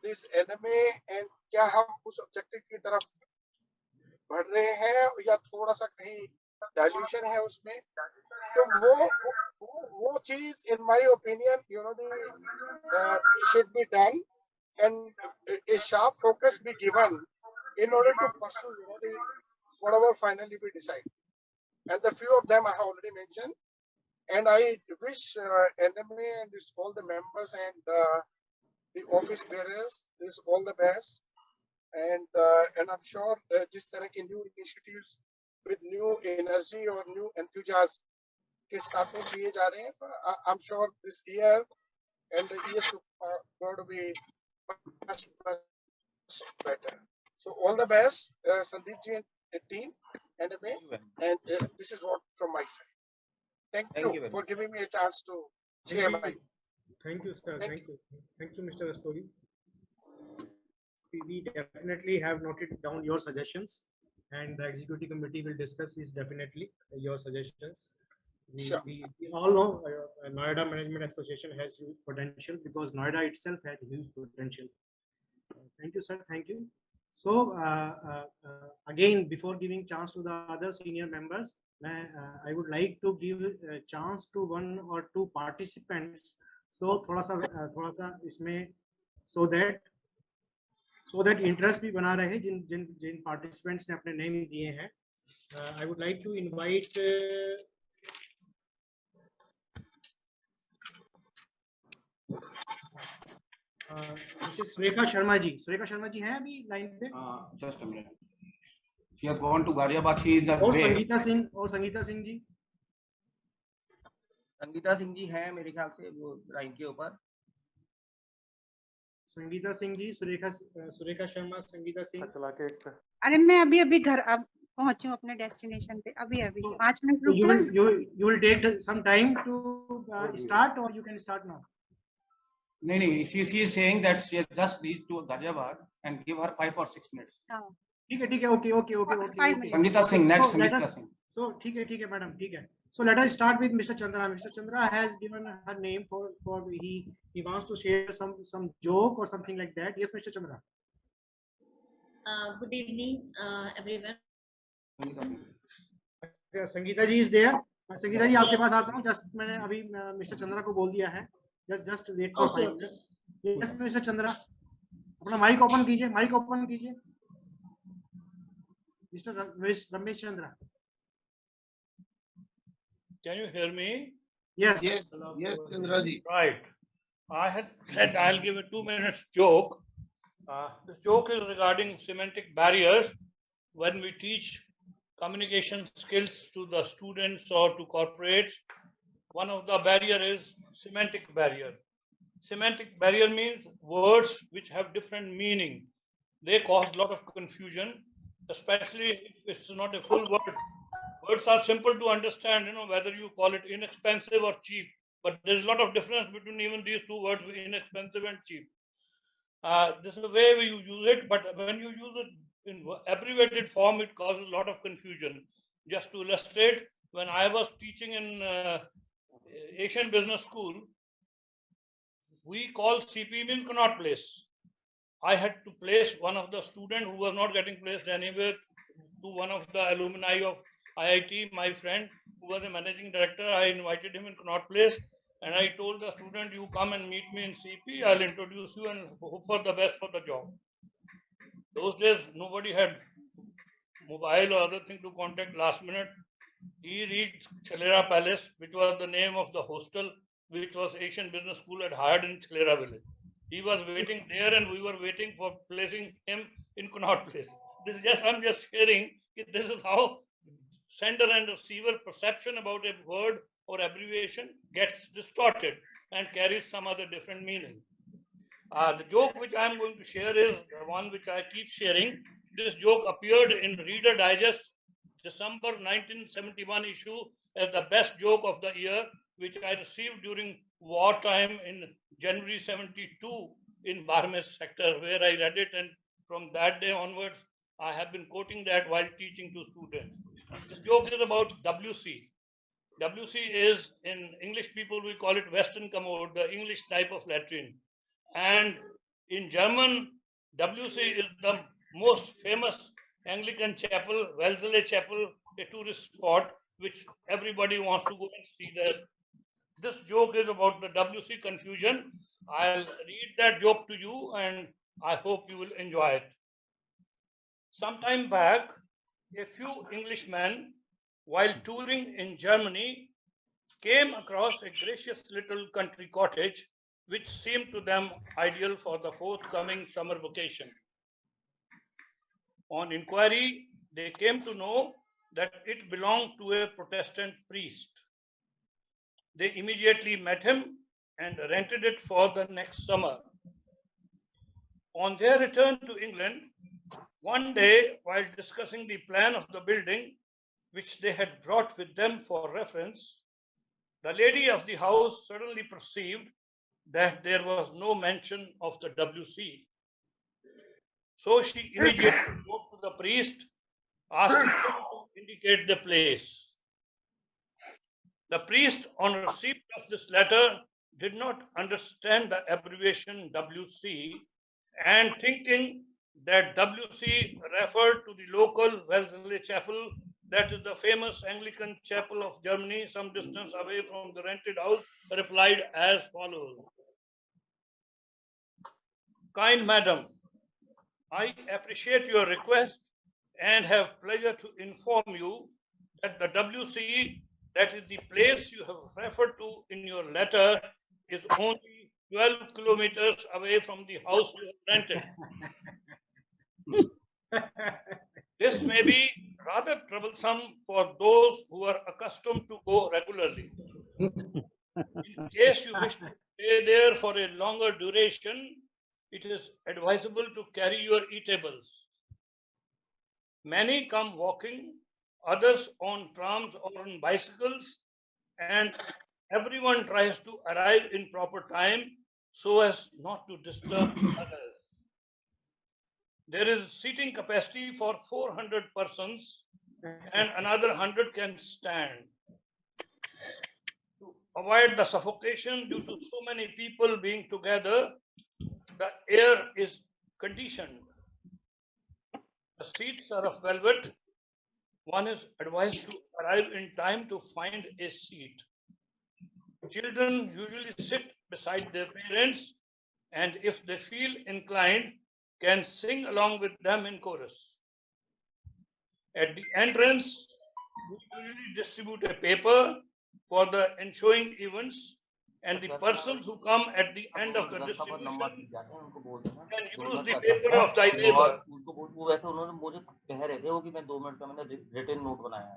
[SPEAKER 5] this NMA and क्या हम उस objective की तरफ बढ़ रहे हैं या थोड़ा सा कहीं dilution है उसमें. तो वो चीज in my opinion should be done and a sharp focus be given in order to pursue whatever finally we decide. And the few of them I have already mentioned. And I wish NMA and all the members and the office bearers all the best. And I'm sure this तरह के new initiatives with new energy or new enthusiasm के साथ में किए जा रहे हैं. I'm sure this year and the years to going to be much better. So all the best, Sandeep ji and team, NMA, and this is what from my side. Thank you for giving me a chance to share my.
[SPEAKER 1] Thank you, sir. Thank you, Mr. Rastogi. We definitely have noted down your suggestions, and the executive committee will discuss this definitely your suggestions.
[SPEAKER 5] Sure.
[SPEAKER 1] We all know Noida Management Association has huge potential because Noida itself has huge potential. Thank you, sir. Thank you. So again, before giving chance to the other senior members, I would like to give a chance to one or two participants. So थोड़ा सा इसमें so that interest भी बना रहे जिन participants ने अपने name दिए हैं. I would like to invite Surekha Sharma ji. Surekha Sharma ji हैं अभी लाइन पे?
[SPEAKER 6] Just a minute. She has gone to Ghaziabad. She is the
[SPEAKER 1] और
[SPEAKER 6] way.
[SPEAKER 1] संगीता सिंह जी.
[SPEAKER 2] संगीता सिंह जी हैं मेरे ख्याल से वो लाइन के ऊपर.
[SPEAKER 1] संगीता सिंह जी, सुरेखा शर्मा, संगीता सिंह.
[SPEAKER 7] अरे मैं अभी घर अब पहुंचूं अपने डेस्टिनेशन पे अभी 5 मिनट रुक जाओ.
[SPEAKER 1] You will take some time to start or you can start now.
[SPEAKER 6] No. She is saying that she has just reached to Ghaziabad and give her 5 or 6 minutes.
[SPEAKER 1] ठीक है. Okay.
[SPEAKER 6] Sangeeta Singh, next Sangeeta Singh.
[SPEAKER 1] So ठीक है madam, ठीक है. So let us start with Mr. Chandra. Mr. Chandra has given her name for he wants to share some joke or something like that. Yes, Mr. Chandra.
[SPEAKER 8] Good evening, everyone.
[SPEAKER 1] Sangeeta ji is there. Sangeeta जी आपके पास आता हूँ. Just मैंने अभी Mr. Chandra को बोल दिया है. Just wait for 5 minutes. Yes, Mr. Chandra. अपना माइक ओपन कीजिए. Mr. Ramesh Chandra.
[SPEAKER 9] Can you hear me?
[SPEAKER 1] Yes,
[SPEAKER 4] Chandra ji.
[SPEAKER 9] Right. I had said I'll give a 2 minutes joke. This joke is regarding semantic barriers. When we teach communication skills to the students or to corporates, one of the barrier is semantic barrier. Semantic barrier means words which have different meaning. They cause a lot of confusion, especially if it's not a full word, Words are simple to understand, whether you call it inexpensive or cheap. But there's a lot of difference between even these two words, inexpensive and cheap. This is the way you use it, but when you use it in abbreviated form, it causes a lot of confusion. Just to illustrate, when I was teaching in Asian Business School, we called CP means cannot place. I had to place one of the student who was not getting placed anywhere to one of the alumni of IIT, my friend who was the managing director. I invited him in Connaught Place and I told the student, you come and meet me in CP, I'll introduce you and hope for the best for the job. Those days, nobody had mobile or other thing to contact last minute. He reached Chalera Palace, which was the name of the hostel, which was Asian Business School had hired in Chalera Village. He was waiting there and we were waiting for placing him in Connaught Place. I'm just sharing, this is how sender and receiver perception about a word or abbreviation gets distorted and carries some other different meaning. The joke which I am going to share is the one which I keep sharing. This joke appeared in Reader Digest December 1971 issue as the best joke of the year, which I received during wartime in January 72 in Barmes sector, where I read it, and from that day onwards, I have been quoting that while teaching to students. This joke is about WC. WC is, in English people, we call it Western commode, the English type of latrine. And in German, WC is the most famous Anglican chapel, Wellesley Chapel, a tourist spot, which everybody wants to go and see there. This joke is about the WC confusion. I'll read that joke to you and I hope you will enjoy it. Some time back, a few Englishmen, while touring in Germany, came across a gracious little country cottage which seemed to them ideal for the forthcoming summer vacation. On inquiry, they came to know that it belonged to a Protestant priest. They immediately met him and rented it for the next summer. On their return to England, one day, while discussing the plan of the building, which they had brought with them for reference, the lady of the house suddenly perceived that there was no mention of the WC. So she immediately wrote to the priest, asking him to indicate the place. The priest, on receipt of this letter, did not understand the abbreviation WC, and thinking that WC referred to the local Wellesley Chapel, that is the famous Anglican chapel of Germany, some distance away from the rented house, replied as follows. Kind madam, I appreciate your request and have pleasure to inform you that the WC, that is the place you have referred to in your letter, is only 12 kilometers away from the house you have rented. This may be rather troublesome for those who are accustomed to go regularly. In case you wish to stay there for a longer duration, it is advisable to carry your eatables. Many come walking, others on trams or on bicycles, and everyone tries to arrive in proper time so as not to disturb others. There is seating capacity for 400 persons and another 100 can stand. To avoid the suffocation due to so many people being together, the air is conditioned. The seats are of velvet. One is advised to arrive in time to find a seat. Children usually sit beside their parents, and if they feel inclined, can sing along with them in chorus. At the entrance, we usually distribute a paper for the ensuing events, and the persons who come at the end of the distribution can use the paper of thy neighbor.
[SPEAKER 2] वो वैसे उन्होंने मुझे कह रहे थे वो कि मैं 2 मिनट का मैंने रिटन नोट बनाया है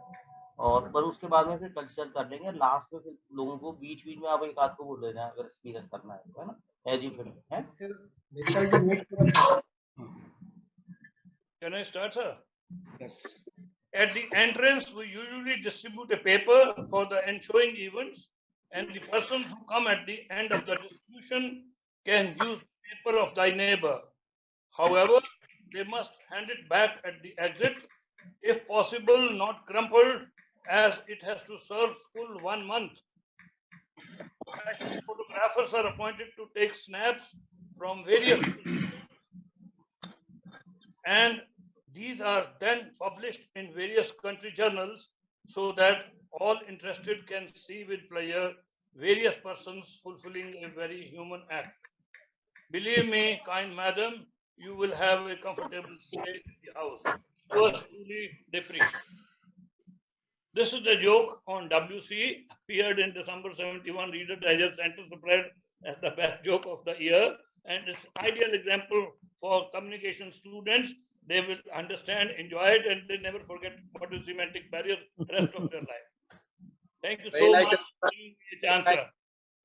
[SPEAKER 2] और पर उसके बाद में फिर कल्चर कर लेंगे लास्ट में फिर लोगों को बीच बीच में आप एक आध को बोल देना अगर एक्सपीरियंस करना है ना एज यू फिर हैं.
[SPEAKER 9] Can I start, sir?
[SPEAKER 6] Yes.
[SPEAKER 9] At the entrance, we usually distribute a paper for the ensuing events, and the persons who come at the end of the distribution can use paper of thy neighbor. However, they must hand it back at the exit, if possible, not crumpled, as it has to serve full 1 month. Professional photographers are appointed to take snaps from various and these are then published in various country journals so that all interested can see with pleasure various persons fulfilling a very human act. Believe me, kind madam, you will have a comfortable stay in the house. Yours truly, Depri. This is the joke on WC, appeared in December 71 Reader Digest Center spread as the best joke of the year, and it's ideal example for communication students. They will understand, enjoy it, and they never forget what is semantic barrier rest of their life. Thank you so much for giving me a chance, sir.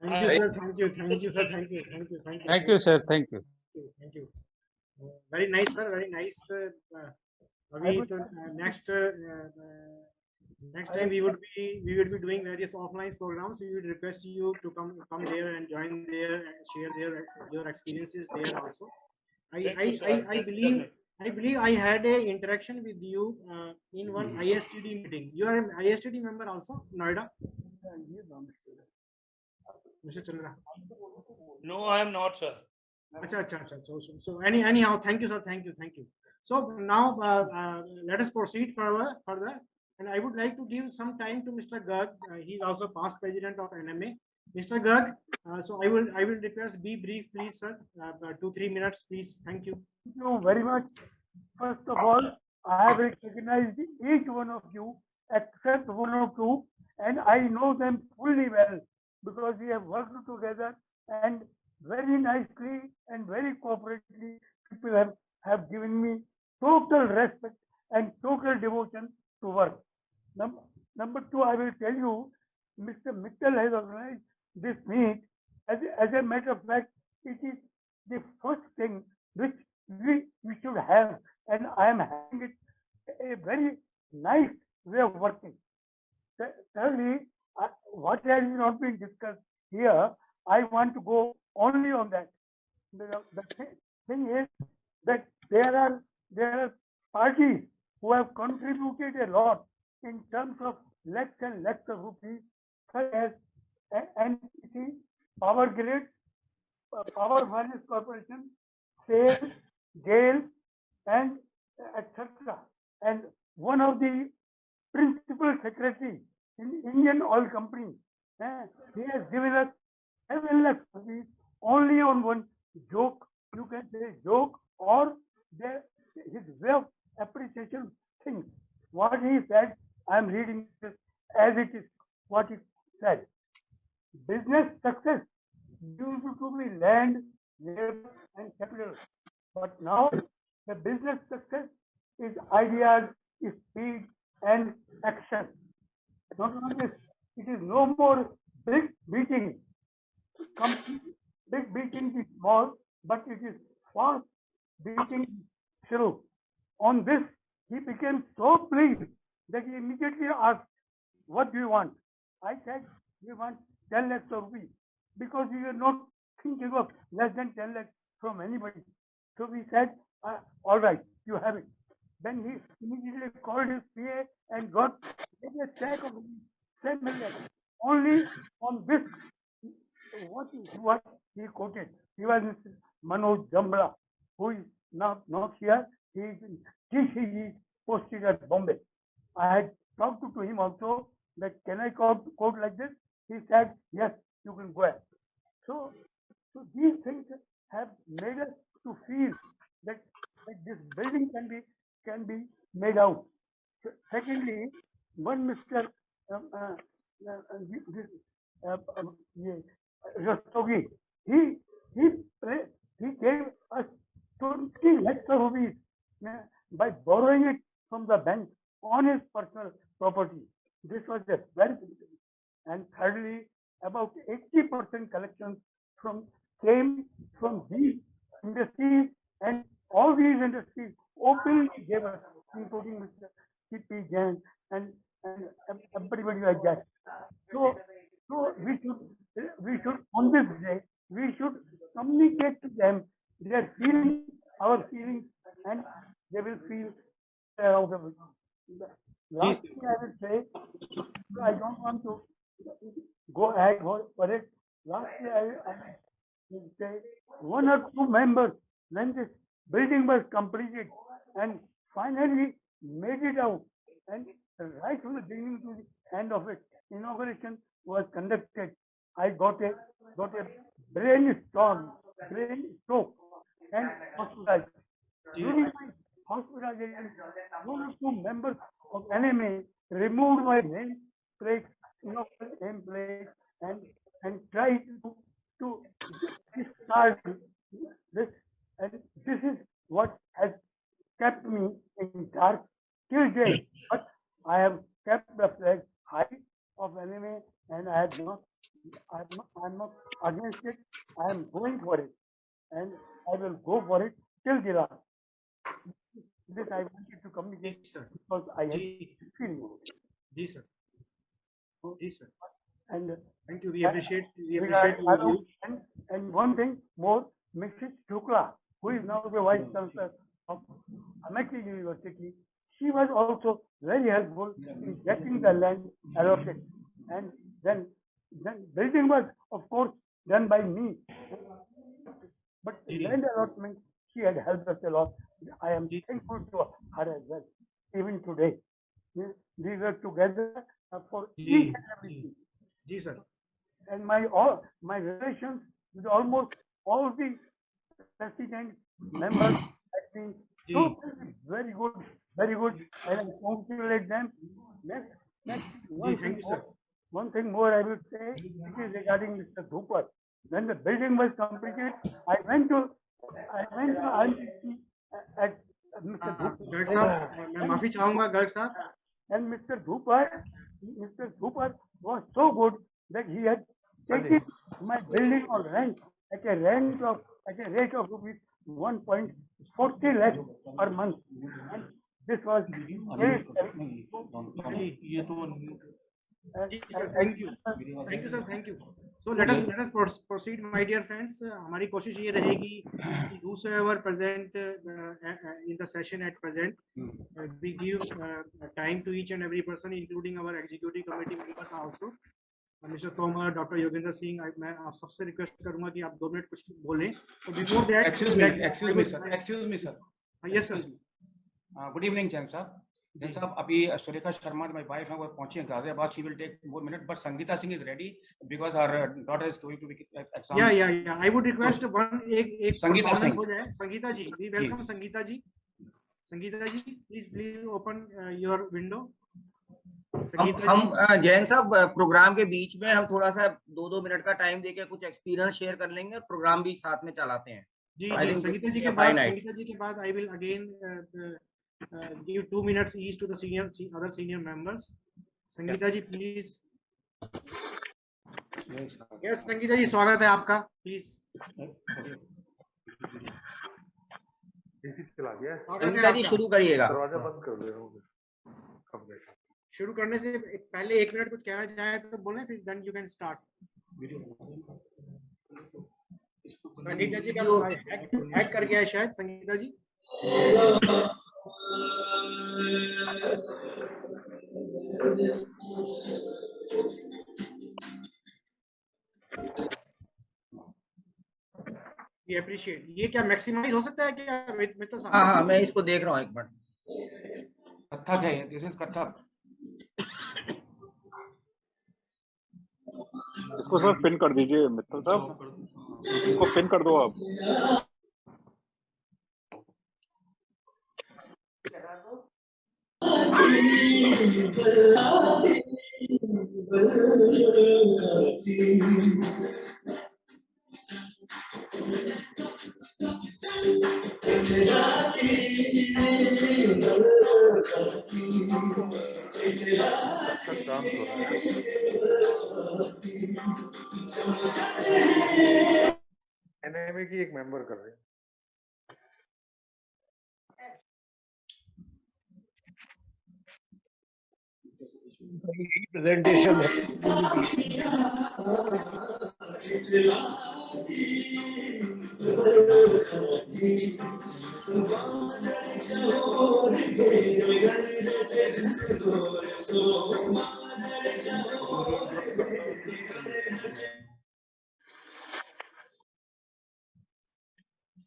[SPEAKER 1] Thank you, sir. Thank you. Thank you, sir. Thank you. Thank you. Thank you.
[SPEAKER 10] Thank you, sir. Thank you.
[SPEAKER 1] Thank you. Very nice, sir. Very nice. Next time we would be doing various offline programs. We would request you to come there and join there and share your experiences there also. I believe I had a interaction with you in one ISTD meeting. You are an ISTD member also, Noida? Mr. Chandra.
[SPEAKER 9] No, I am not, sir.
[SPEAKER 1] So anyhow, thank you, sir. Thank you. So now let us proceed further. And I would like to give some time to Mr. Garg. He's also past president of NMA. Mr. Garg, so I will request be brief, please, sir. 2-3 minutes, please. Thank you.
[SPEAKER 11] Thank you very much. First of all, I have recognized each one of you except one or two, and I know them fully well because we have worked together and very nicely and very cooperatively. People have given me total respect and total devotion to work. Number two, I will tell you, Mr. Mittal has organized this meet. As a matter of fact, it is the first thing which we should have, and I am having it a very nice way of working. Thirdly, what has not been discussed here, I want to go only on that. The thing is that there are parties who have contributed a lot in terms of lakhs and lakhs of rupees, such as NTC, Power Grid, Power Finance Corporation, SAIL, GAIL, and etc. And one of the principal secretary in Indian Oil Company, he has given us 7 lakhs rupees only on one joke. You can say joke or his way of appreciation things. What he said, I am reading this as it is, what he said. Business success used to be land, labor, and capital. But now the business success is ideas, is speed, and action. Not only this, it is no more big beating. Big beating is small, but it is fast beating slow. On this, he became so pleased that he immediately asked, "What do you want?" I said, "We want 10 lakhs of rupees," because we were not thinking of less than 10 lakhs from anybody. So we said, "All right, you have it." Then he immediately called his PA and got a check of 10 lakhs. Only on this, what he quoted. He was Mr. Manoj Jambla, who is not here. He is in TCE posted at Bombay. I had talked to him also that can I quote like this? He said, yes, you can go ahead. So these things have made us to feel that this building can be made out. Secondly, one Mr. Rastogi, he gave us 20 lakhs of rupees by borrowing it from the bank on his personal property. This was a very big thing. And thirdly, about 80% collections came from these industries, and all these industries openly gave us, including Mr. CP Jain, and everybody like that. So, we should on this day we should communicate to them their feelings, our feelings, and they will feel of the last thing I will say. I don't want to go ahead for it. Lastly, I will say one or two members, when this building was completed and finally made it out, and right from the beginning to the end of it, inauguration was conducted. I got a brain stroke, and hospitalized. During my hospitalization, one or two members of NMA removed my name plate, name plate, and tried to discard this, and this is what has kept me in dark till date. But I have kept the flag high of NMA, and I'm not against it. I am going for it, and I will go for it till the last. This I wanted to communicate because I had feeling.
[SPEAKER 1] Ji sir. Ji sir.
[SPEAKER 11] And
[SPEAKER 1] thank you. We appreciate you.
[SPEAKER 11] And one thing more, Mrs. Shukla, who is now the Vice Chancellor of Amity University, she was also very helpful in getting the land allotted. And then building was, of course, done by me. But land allotment, she had helped us a lot. I am thankful to her as well, even today. We were together for each and everything.
[SPEAKER 1] Ji sir.
[SPEAKER 11] And my relations with almost all the president members have been very good, and I congratulate them. Next, one thing more I will say, it is regarding Mr. Dhupar. When the building was completed, I went to RMC at Mr.
[SPEAKER 1] Dhupar. माफी चाहूंगा गर्ग साहब.
[SPEAKER 11] And Mr. Dhupar was so good that he had taken my building on rent at a rate of rupees 1.40 lakh per month. And this was very
[SPEAKER 1] thank you sir, thank you. So let us proceed, my dear friends. हमारी कोशिश ये रहेगी कि whosoever present in the session at present, we give time to each and every person, including our executive committee members also. Mr. Tomar, Dr. Yogendra Singh, मैं आप सबसे request करूंगा कि आप 2 मिनट कुछ बोलें. So before that,
[SPEAKER 6] excuse me sir.
[SPEAKER 1] Yes sir.
[SPEAKER 6] Good evening, Chen साहब. Chen साहब, अभी सुरेखा शर्मा, my wife, है वो पहुंची है Ghaziabad. She will take more minutes, but Sangeeta Singh is ready because her daughter is going to be exam.
[SPEAKER 1] Yeah. I would request one एक
[SPEAKER 6] Sangeeta Singh.
[SPEAKER 1] हो जाए. Sangeeta ji, we welcome Sangeeta ji. Sangeeta ji, please open your window.
[SPEAKER 2] हम जैन साहब programme के बीच में हम थोड़ा सा 2-2 मिनट का टाइम देके कुछ एक्सपीरियंस शेयर कर लेंगे और प्रोग्राम भी साथ में चलाते हैं.
[SPEAKER 1] जी संगीता जी के बाद I will again give 2 minutes each to the other senior members. Sangeeta ji, please. Yes, Sangeeta ji, स्वागत है आपका. Please.
[SPEAKER 10] चला गया.
[SPEAKER 2] संगीता जी शुरू करिएगा.
[SPEAKER 10] दरवाजा बंद कर दो.
[SPEAKER 1] शुरू करने से पहले 1 मिनट कुछ कहना चाहे तो बोलें, फिर then you can start. Sangeeta जी का हैक कर गया है शायद. संगीता जी. We appreciate. ये क्या मैक्सिमाइज हो सकता है क्या मित्तल साहब?
[SPEAKER 2] हाँ, मैं इसको देख रहा हूँ एक मिनट.
[SPEAKER 6] कथक है, दिस इज कथक.
[SPEAKER 10] इसको सर पिन कर दीजिए मित्तल साहब. इसको पिन कर दो आप. एनएमए की एक मेंबर कर रहे हैं.
[SPEAKER 4] यही presentation है।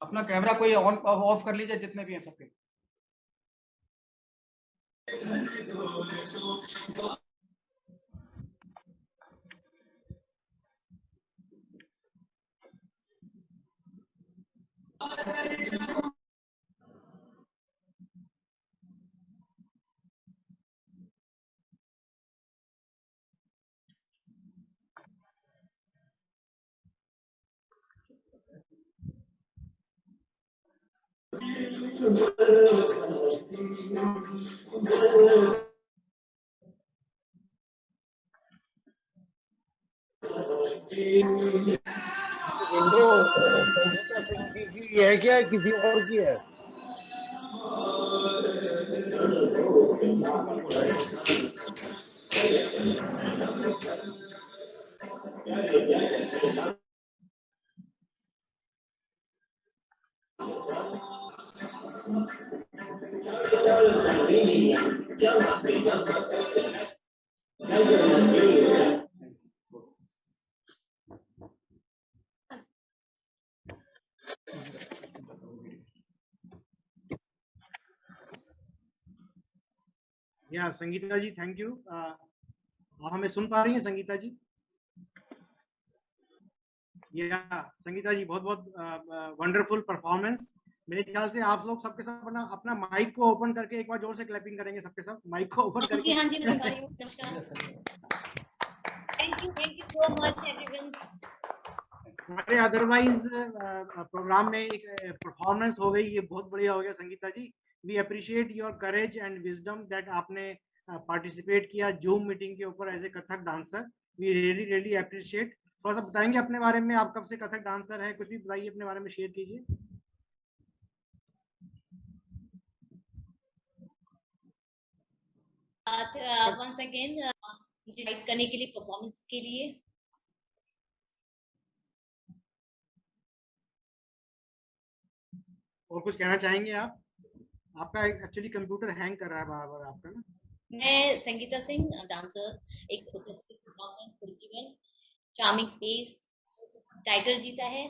[SPEAKER 6] अपना कैमरा कोई ऑन ऑफ कर लीजिए, जितने भी हैं सबके।
[SPEAKER 4] विंडो की है क्या, किसी और की है?
[SPEAKER 1] या संगीता जी, थैंक यू। आप हमें सुन पा रही हैं संगीता जी? या संगीता जी, बहुत बहुत वंडरफुल परफॉर्मेंस। मेरे ख्याल से आप लोग सबके सब अपना अपना माइक को ओपन करके एक बार जोर से क्लैपिंग करेंगे सबके सब, माइक को ओपन करके।
[SPEAKER 8] हाँ जी, मैं सुन पा रही हूँ। नमस्कार। Thank you so much everyone.
[SPEAKER 1] हमारे अदरवाइज प्रोग्राम में एक परफॉर्मेंस हो गई, ये बहुत बढ़िया हो गया Sangeeta ji. We appreciate your courage and wisdom that आपने पार्टिसिपेट किया जूम मीटिंग के ऊपर as a Kathak dancer. We really really appreciate. थोड़ा सा बताएंगे अपने बारे में, आप कब से कथक डांसर है, कुछ भी बताइए अपने बारे में, शेयर कीजिए।
[SPEAKER 8] वंस अगेन मुझे गाइड करने के लिए, परफॉर्मेंस के लिए।
[SPEAKER 1] और कुछ कहना चाहेंगे आप? आपका एक्चुअली कंप्यूटर हैंग कर रहा है बार बार आपका ना।
[SPEAKER 8] मैं संगीता सिंह, डांसर, एक चार्मिंग फेस, टाइटल जीता है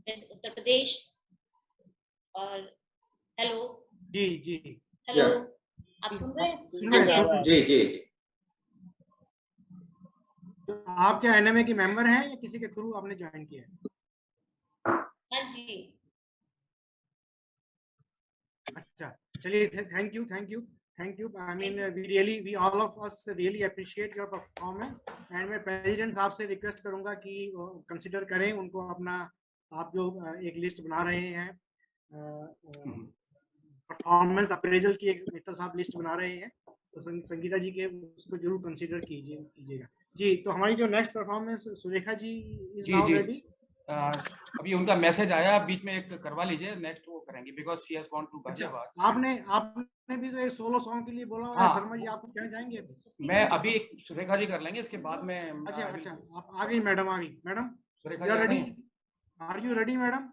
[SPEAKER 8] मिस उत्तर प्रदेश। और हेलो
[SPEAKER 1] जी जी
[SPEAKER 8] हेलो,
[SPEAKER 3] Yeah.
[SPEAKER 8] आप सुन रहे हैं?
[SPEAKER 1] सुन रहे हैं।
[SPEAKER 3] जी जी।
[SPEAKER 1] आप क्या एनएमए के मेंबर हैं या किसी के थ्रू आपने ज्वाइन किया है?
[SPEAKER 8] हाँ जी।
[SPEAKER 1] अच्छा, चलिए, thank you thank you thank you. I mean we all of us really appreciate your performance. And मैं प्रेसिडेंट साहब से रिक्वेस्ट करूंगा कि कंसिडर करें उनको अपना, आप जो एक लिस्ट बना रहे हैं परफॉर्मेंस अप्रेजल की, एक मित्तल साहब लिस्ट बना रहे हैं, तो संगीता जी के उसको जरूर कंसिडर कीजिएगा जी। तो हमारी जो next performance Surekha ji is now ready.
[SPEAKER 6] अभी उनका मैसेज आया, बीच में एक करवा लीजिए, नेक्स्ट वो करेंगे because she has gone to Ghaziabad.
[SPEAKER 1] आपने भी तो एक सोलो सॉन्ग के लिए बोला हुआ है। शर्मा जी, आप कुछ कहना चाहेंगे?
[SPEAKER 6] मैं अभी सुरेखा जी कर लेंगे, इसके बाद में।
[SPEAKER 1] अच्छा, आप आ गई मैडम, आ गई madam.
[SPEAKER 6] Surekha
[SPEAKER 1] you
[SPEAKER 6] ji
[SPEAKER 1] are
[SPEAKER 6] आ
[SPEAKER 1] रेडी?
[SPEAKER 6] गई?
[SPEAKER 1] Are you ready madam?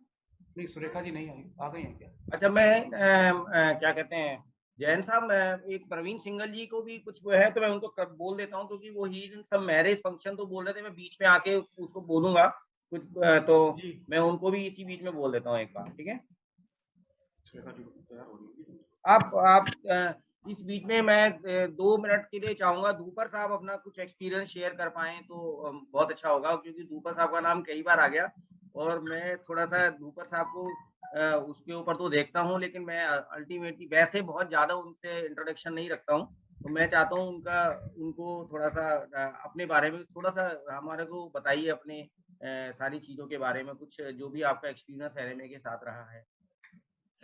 [SPEAKER 6] नहीं, सुरेखा जी नहीं आई, आ गई हैं क्या?
[SPEAKER 2] अच्छा, मैं क्या कहते हैं, जैन साहब, मैं एक प्रवीण सिंगल जी को भी कुछ वो है तो मैं उनको बोल देता हूँ, क्योंकि वो ही इन सब मैरिज फंक्शन तो बोल रहे थे, मैं बीच में आके उसको बोलूंगा कुछ, तो मैं उनको भी इसी बीच में बोल देता हूँ एक बार, ठीक है? आप इस बीच में मैं 2 मिनट के लिए चाहूंगा धूपर साहब अपना कुछ एक्सपीरियंस शेयर कर पाए तो बहुत अच्छा होगा, क्योंकि धूपर साहब का नाम कई बार आ गया और मैं थोड़ा सा धूपर साहब को उसके ऊपर तो देखता हूँ, लेकिन मैं अल्टीमेटली वैसे बहुत ज्यादा उनसे इंट्रोडक्शन नहीं रखता हूँ, तो मैं चाहता हूँ उनको थोड़ा सा अपने बारे में थोड़ा सा हमारे को बताइए, अपने सारी चीजों के बारे में कुछ, जो भी आपका एक्सपीरियंस एनएमए के साथ रहा है।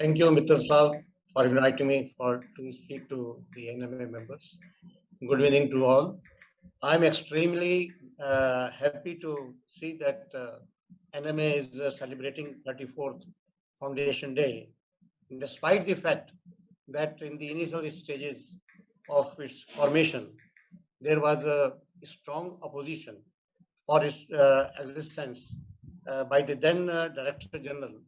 [SPEAKER 12] Thank you, Mittal Saab, for inviting me to speak to the NMA members. Good evening to all. I'm extremely happy to see that NMA is celebrating 34th Foundation Day, despite the fact that in the initial stages of its formation, there was a strong opposition for its existence by the then Director General,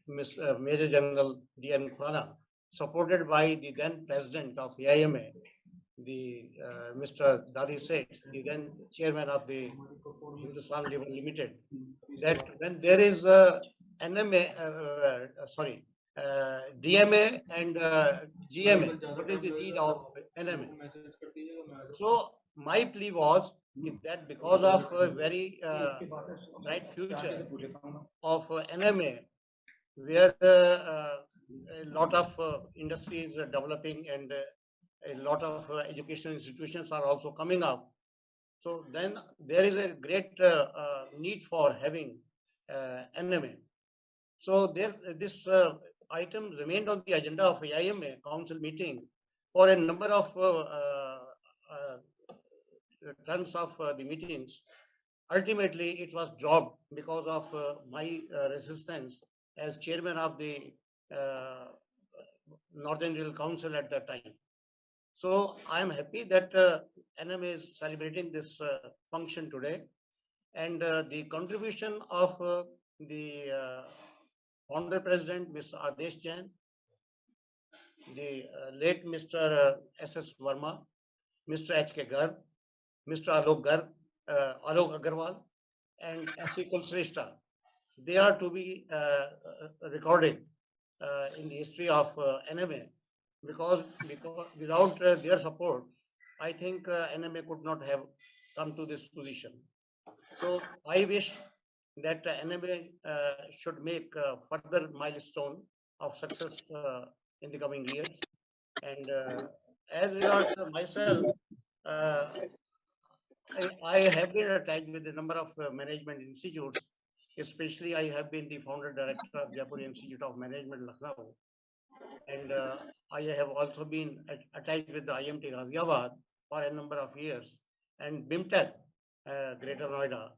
[SPEAKER 12] Major General D.N. Khurana, supported by the then President of AIMA, the Mr. Dadi Seth, the then Chairman of the Hindustan Liver Limited, that when there is NMA, DMA and GMA, what is the need of NMA? So my plea was that because of a very bright future of NMA, where a lot of industries are developing and a lot of education institutions are also coming up. So then there is a great need for having NMA. So this item remained on the agenda of AIMA council meeting for a number of turns of the meetings. Ultimately, it was dropped because of my resistance as chairman of the Northern Rail Council at that time. So I am happy that NMA is celebrating this function today, and the contribution of the Honorable President, Mr. Adesh Jain, the late Mr. S.S. Verma, Mr. H.K. Garg, Mr. Alok Agarwal, and S.C. Kulsreshta. They are to be recorded in the history of NMA, because without their support, I think NMA could not have come to this position. So I wish that NMA should make further milestone of success in the coming years. And as regards myself, I have been attached with a number of management institutes. Especially, I have been the founder director of Jaipur Institute of Management, Lucknow, and I have also been attached with the IMT Ghaziabad for a number of years, and BIMTech, Greater Noida,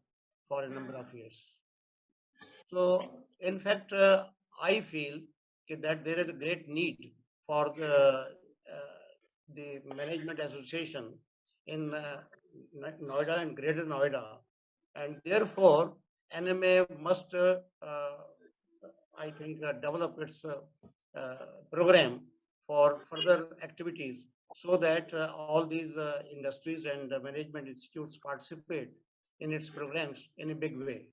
[SPEAKER 12] for a number of years. So, in fact, I feel that there is a great need for the management association in Noida and Greater Noida, and therefore NMA must, I think, develop its program for further activities so that all these industries and management institutes participate in its programs in a big way.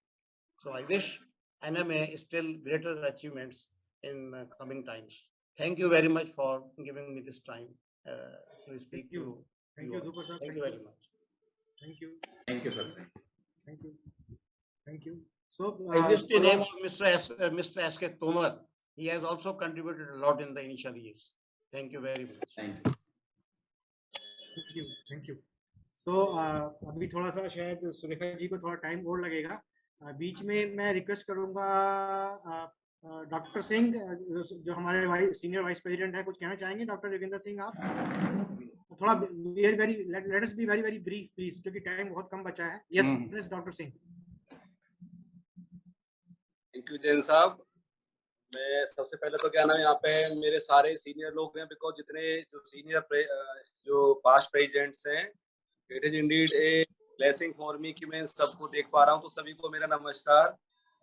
[SPEAKER 12] So I wish NMA still greater achievements in coming times. Thank you very much for giving me this time to speak to you.
[SPEAKER 1] Thank you, Dhupa sir.
[SPEAKER 12] Thank you very much.
[SPEAKER 1] Thank you.
[SPEAKER 3] Thank you, sir.
[SPEAKER 1] Thank you. Thank you. So
[SPEAKER 12] I missed the name of Mr. S.K. Tomar. He has also contributed a lot in the initial years. Thank you very much.
[SPEAKER 3] Thank you.
[SPEAKER 1] Thank you. Thank you. So अभी थोड़ा सा शायद सुरेखा जी को थोड़ा time और लगेगा. बीच में मैं रिक्वेस्ट करूंगा डॉक्टर सिंह, जो हमारे सीनियर वाइस प्रेसिडेंट है, कुछ कहना चाहेंगे? डॉक्टर योगेंद्र सिंह, आप थोड़ा let us be very very brief please, क्योंकि टाइम बहुत कम बचा है. Yes please doctor Singh.
[SPEAKER 13] Thank you Jain साहब. मैं सबसे पहले तो क्या नाम, यहाँ पे मेरे सारे सीनियर लोग हैं, बिकॉज जितने जो सीनियर जो पास्ट प्रेसिडेंट्स हैं, it is Indeed a blessing for me कि मैं सबको देख पा रहा हूँ. तो सभी को मेरा नमस्कार.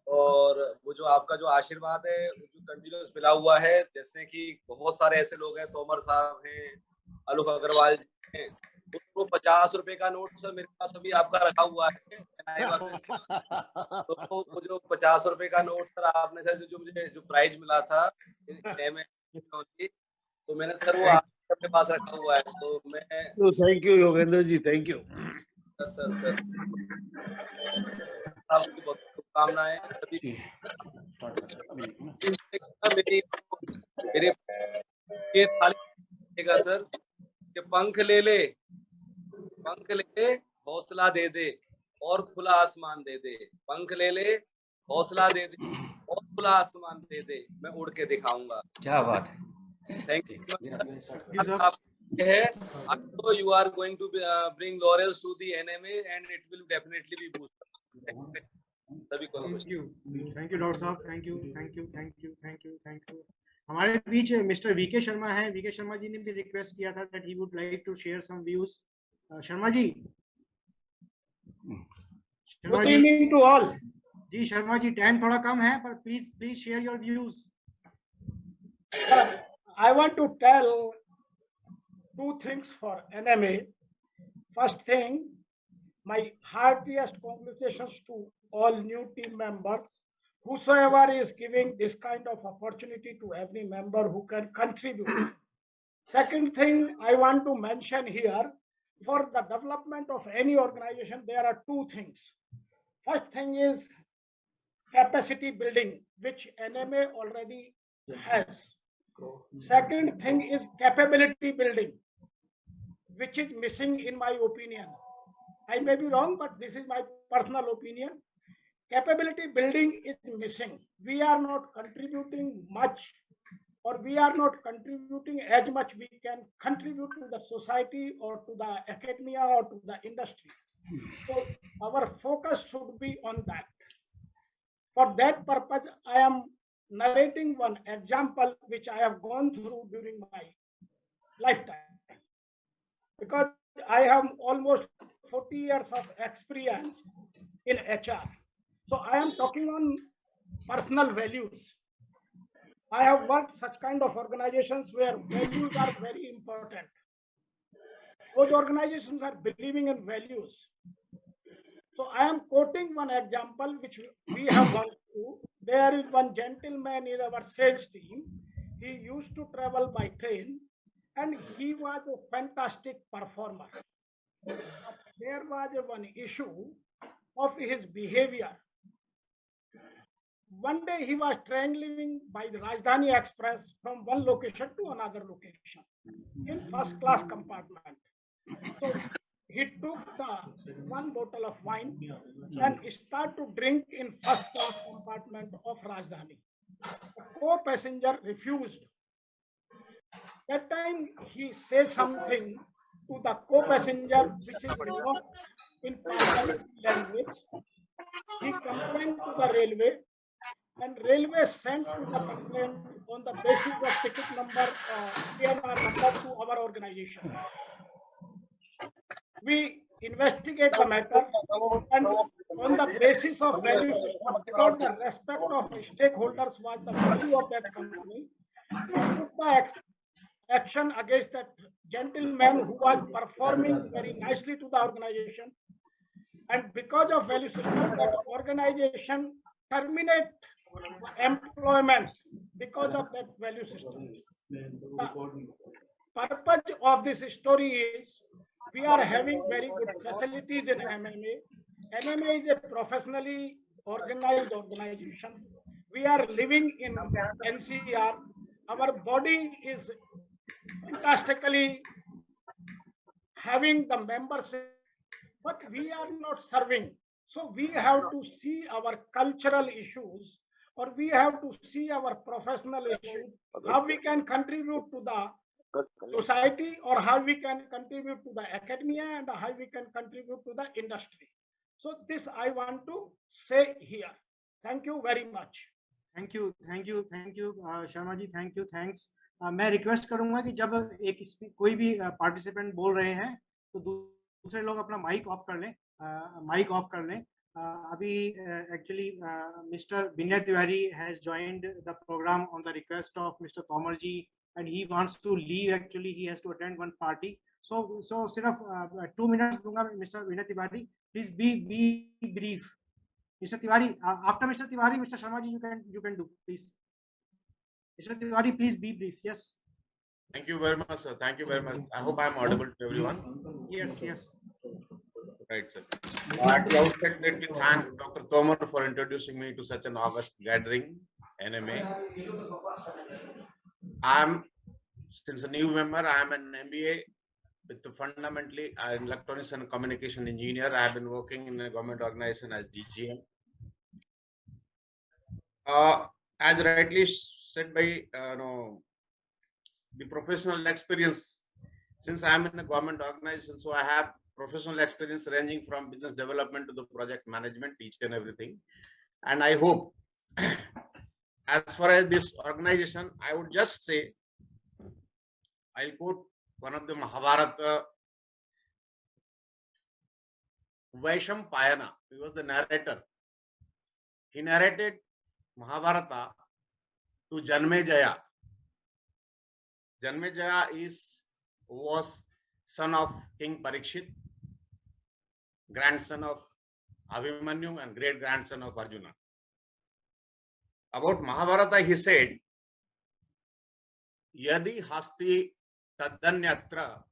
[SPEAKER 13] और वो जो आपका जो आशीर्वाद है वो जो कंटिन्यूस मिला हुआ है, जैसे कि बहुत सारे ऐसे लोग हैं, तोमर साहब हैं, आलोक अग्रवाल हैं, तो 50 रुपए का नोट सर मेरे पास अभी आपका रखा हुआ है. तो वो जो 50 रुपए का नोट सर आपने सर जो मुझे जो प्राइज मिला था तो मैंने सर वो आपके पास रखा हुआ है. तो मैं
[SPEAKER 4] thank you Yogendra ji, thank you
[SPEAKER 13] sir आपकी बहुत शुभकामनाएं. मेरे ये थाली सर कि पंख ले ले हौसला दे दे और खुला आसमान दे दे. पंख ले ले, हौसला दे दे और खुला आसमान दे दे, मैं उड़ के दिखाऊंगा.
[SPEAKER 6] क्या बात है.
[SPEAKER 13] थैंक यू है. I know you are going to bring laurels to the NMA and it will definitely be boosted. सभी को
[SPEAKER 1] थैंक यू डॉक्टर साहब. Thank you. हमारे बीच मिस्टर वीके शर्मा हैं. वीके शर्मा जी ने भी रिक्वेस्ट किया था that he would like to share some views. Sharma ji.
[SPEAKER 11] Good evening to all.
[SPEAKER 1] जी शर्मा जी, टाइम थोड़ा कम है, पर please share your views.
[SPEAKER 11] I want to tell two things for NMA. First thing, my heartiest congratulations to all new team members. Whosoever is giving this kind of opportunity to every member who can contribute. Second thing I want to mention here, for the development of any organization, there are two things. First thing is capacity building, which NMA already has. Second thing is capability building, which is missing in my opinion. I may be wrong, but this is my personal opinion. Capability building is missing. We are not contributing much, or we are not contributing as much we can contribute to the society or to the academia or to the industry. So our focus should be on that. For that purpose, I am narrating one example which I have gone through during my lifetime. Because I have almost 40 years of experience in HR. So I am talking on personal values. I have worked such kind of organizations where values are very important. Those organizations are believing in values. So I am quoting one example which we have gone through. There is one gentleman in our sales team. He used to travel by train and he was a fantastic performer. But there was one issue of his behavior. One day he was traveling by the Rajdhani Express from one location to another location in first class compartment. So he took the one bottle of wine and started to drink in first class compartment of Rajdhani. The co-passenger refused. That time he said something to the co-passenger which is not in parliamentary language. He complained to the railway, and railway sent to the complaint on the basis of ticket number, PNR number to our organization. We investigate the matter, and on the basis of value system, because the respect of stakeholders was the value of that company, we took the action against that gentleman who was performing very nicely to the organization. And because of value system, that organization terminate employment because of that value system. The purpose of this story is we are having very good facilities in NMA. NMA is a professionally organized organization. We are living in NCR. Our body is fantastically having the membership, but we are not serving. So we have to see our cultural issues, or we have to see our professional issues, how we can contribute to the society, or how we can contribute to the academia, and how we can contribute to the industry. So this I want to say here. Thank you very much.
[SPEAKER 1] Thank you Sharma ji, thanks. मैं request करूंगा कि जब कोई भी participant बोल रहे हैं तो दूसरे लोग अपना माइक ऑफ कर लें. अभी actually mister Vinay Tiwari has joined the program on the request of mister Tomar ji, and he wants to leave. Actually he has to attend one party, so सिर्फ 2 minutes दूंगा. Mister Vinay Tiwari, please be brief. Mr. Tiwari, after Mr. Tiwari, Mr. Sharma ji, you can do, please. Mr. Tiwari, please be brief. Yes.
[SPEAKER 14] Thank you very much, sir. Thank you very much. I hope I am audible to everyone.
[SPEAKER 1] Yes.
[SPEAKER 14] Right, sir. At the outset, let me thank Dr. Tomar for introducing me to such an august gathering, NMA. Since a new member, I am an MBA with fundamentally an electronics and communication engineer. I have been working in a government organization as DGM. As rightly said by the professional experience, since I am in a government organization, so I have professional experience ranging from business development to the project management, each and everything. And I hope as far as this organization, I would just say, I'll quote one of the Mahabharata, Vaishampayana. He was the narrator. He narrated Mahabharata to Janmejaya. Janmejaya was son of King Parikshit, grandson of Abhimanyu, and great grandson of Arjuna. About Mahabharata, he said, Yadi hasti tadanyatra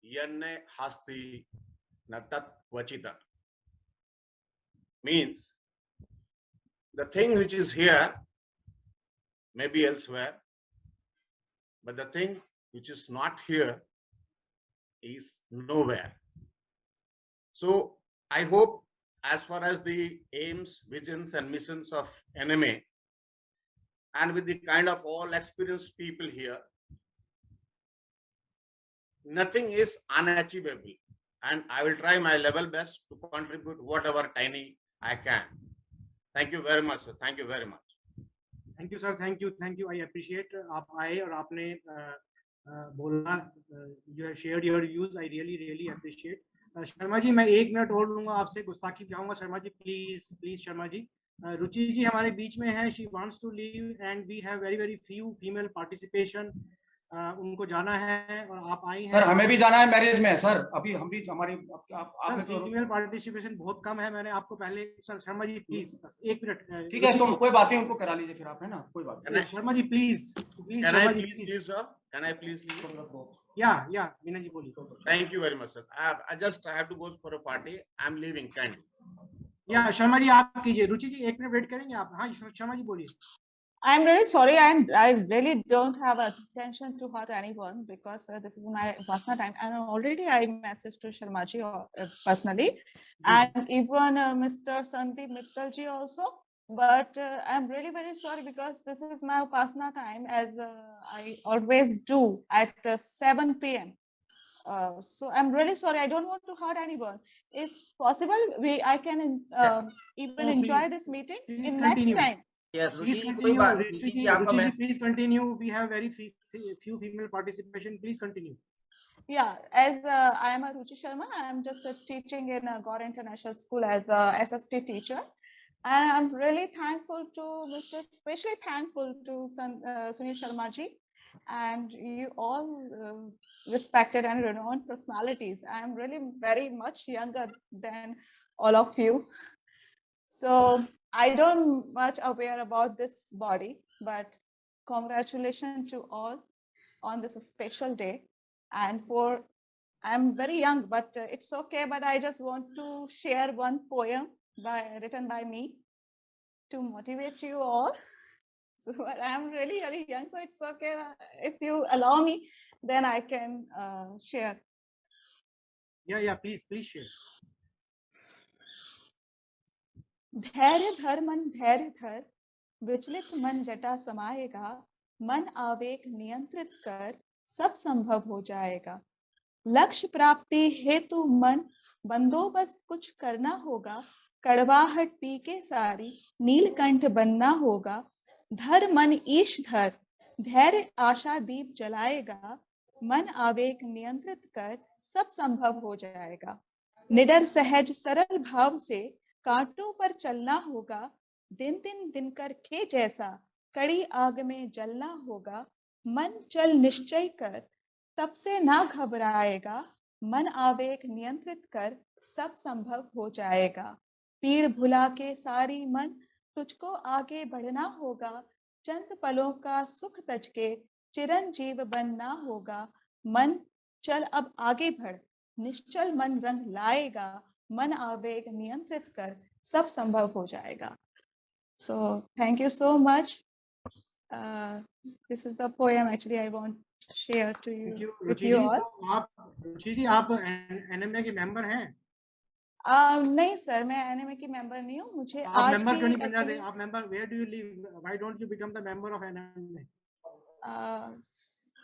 [SPEAKER 14] yanne hasti natat vachita. Means, the thing which is here may be elsewhere, but the thing which is not here is nowhere. So I hope, as far as the aims, visions, and missions of NMA, and with the kind of all experienced people here, nothing is unachievable. And I will try my level best to contribute whatever tiny I can. Thank you very much, sir. Thank you very much.
[SPEAKER 1] Thank you, sir. Thank you. Thank you. I appreciate आप आए और आपने बोला, you have shared your views. I really appreciate. Sharma ji, मैं 1 minute और लूंगा, आपसे गुस्ताखी चाहूंगा. शर्मा जी, प्लीज शर्मा जी. रुचि जी हमारे बीच में है. She wants to leave and we have very few female participation. उनको जाना है और आप आई हैं.
[SPEAKER 6] सर हमें भी जाना है मैरिज में सर. अभी हम भी हमारी आपने तो
[SPEAKER 1] फीमेल पार्टिसिपेशन बहुत कम है. मैंने आपको पहले. Sir Sharma ji please 1 minute.
[SPEAKER 6] ठीक है, तो कोई बात नहीं, उनको करा लीजिए फिर आप, है ना, कोई बात नहीं.
[SPEAKER 1] Sharma ji please.
[SPEAKER 14] Can I please leave, sir? Can I please leave?
[SPEAKER 1] Yeah, Meena ji बोलिए.
[SPEAKER 14] Thank you very much, sir. I have to go for a party. I'm leaving. Kindly.
[SPEAKER 1] या शर्मा जी आप कीजिए. रुचि जी 1 मिनट वेट करेंगे आप. हाँ शर्मा जी बोलिए.
[SPEAKER 15] I'm really sorry, and I really don't have a intention to hurt anyone because this is my personal time, and already I messaged to Sharmaji personally, and even Mr. Sandeep Mittal ji also. But I'm really very sorry because this is my personal time, as I always do at 7 p.m. So I'm really sorry. I don't want to hurt anyone. If possible, I can even enjoy this meeting in next time.
[SPEAKER 2] Yes,
[SPEAKER 1] please
[SPEAKER 2] Ruchi,
[SPEAKER 1] continue. Please continue. We have very few female participation. Please continue.
[SPEAKER 15] Yeah, as I am a Ruchi Sharma, I am just teaching in a Gaur International School as a SST teacher, and I'm really thankful to especially thankful to Sunil Sharma ji, and you all respected and renowned personalities. I am really very much younger than all of you, so I don't much aware about this body, but congratulations to all on this special day. And I'm very young, but it's okay. But I just want to share one poem written by me to motivate you all. So, but I'm really very young, so it's okay. If you allow me, then I can share.
[SPEAKER 1] Yeah, please share.
[SPEAKER 15] धैर्य धर मन धैर्य धर, विचलित मन जटा समाएगा, मन आवेग नियंत्रित कर, सब संभव हो जाएगा. लक्ष्य प्राप्ति हेतु मन बंदोबस्त कुछ करना होगा, कड़वाहट पी के सारी नीलकंठ बनना होगा. धर मन ईश धर, धैर्य आशा दीप जलाएगा, मन आवेग नियंत्रित कर, सब संभव हो जाएगा. निडर सहज सरल भाव से कांटों पर चलना होगा, दिन दिनकर के जैसा कड़ी आग में जलना होगा. मन चल निश्चय कर, तब से ना घबराएगा, मन आवेग नियंत्रित कर, सब संभव हो जाएगा. पीड़ भुला के सारी मन तुझको आगे बढ़ना होगा, चंद पलों का सुख तज के चिरंजीव बनना होगा. मन चल अब आगे बढ़, निश्चल मन रंग लाएगा, मन आवेग नियंत्रित कर, सब संभव हो जाएगा. So thank you so much. This is the poem actually I want to share to you with you all.
[SPEAKER 1] रुचि जी आप एनएमए के मेंबर हैं?
[SPEAKER 15] नहीं सर, मैं एनएमए की मेंबर नहीं हूँ. मुझे
[SPEAKER 1] आप मेंबर क्यों नहीं बन जाते? आप member, where do you live? Why don't you become the member of NMA?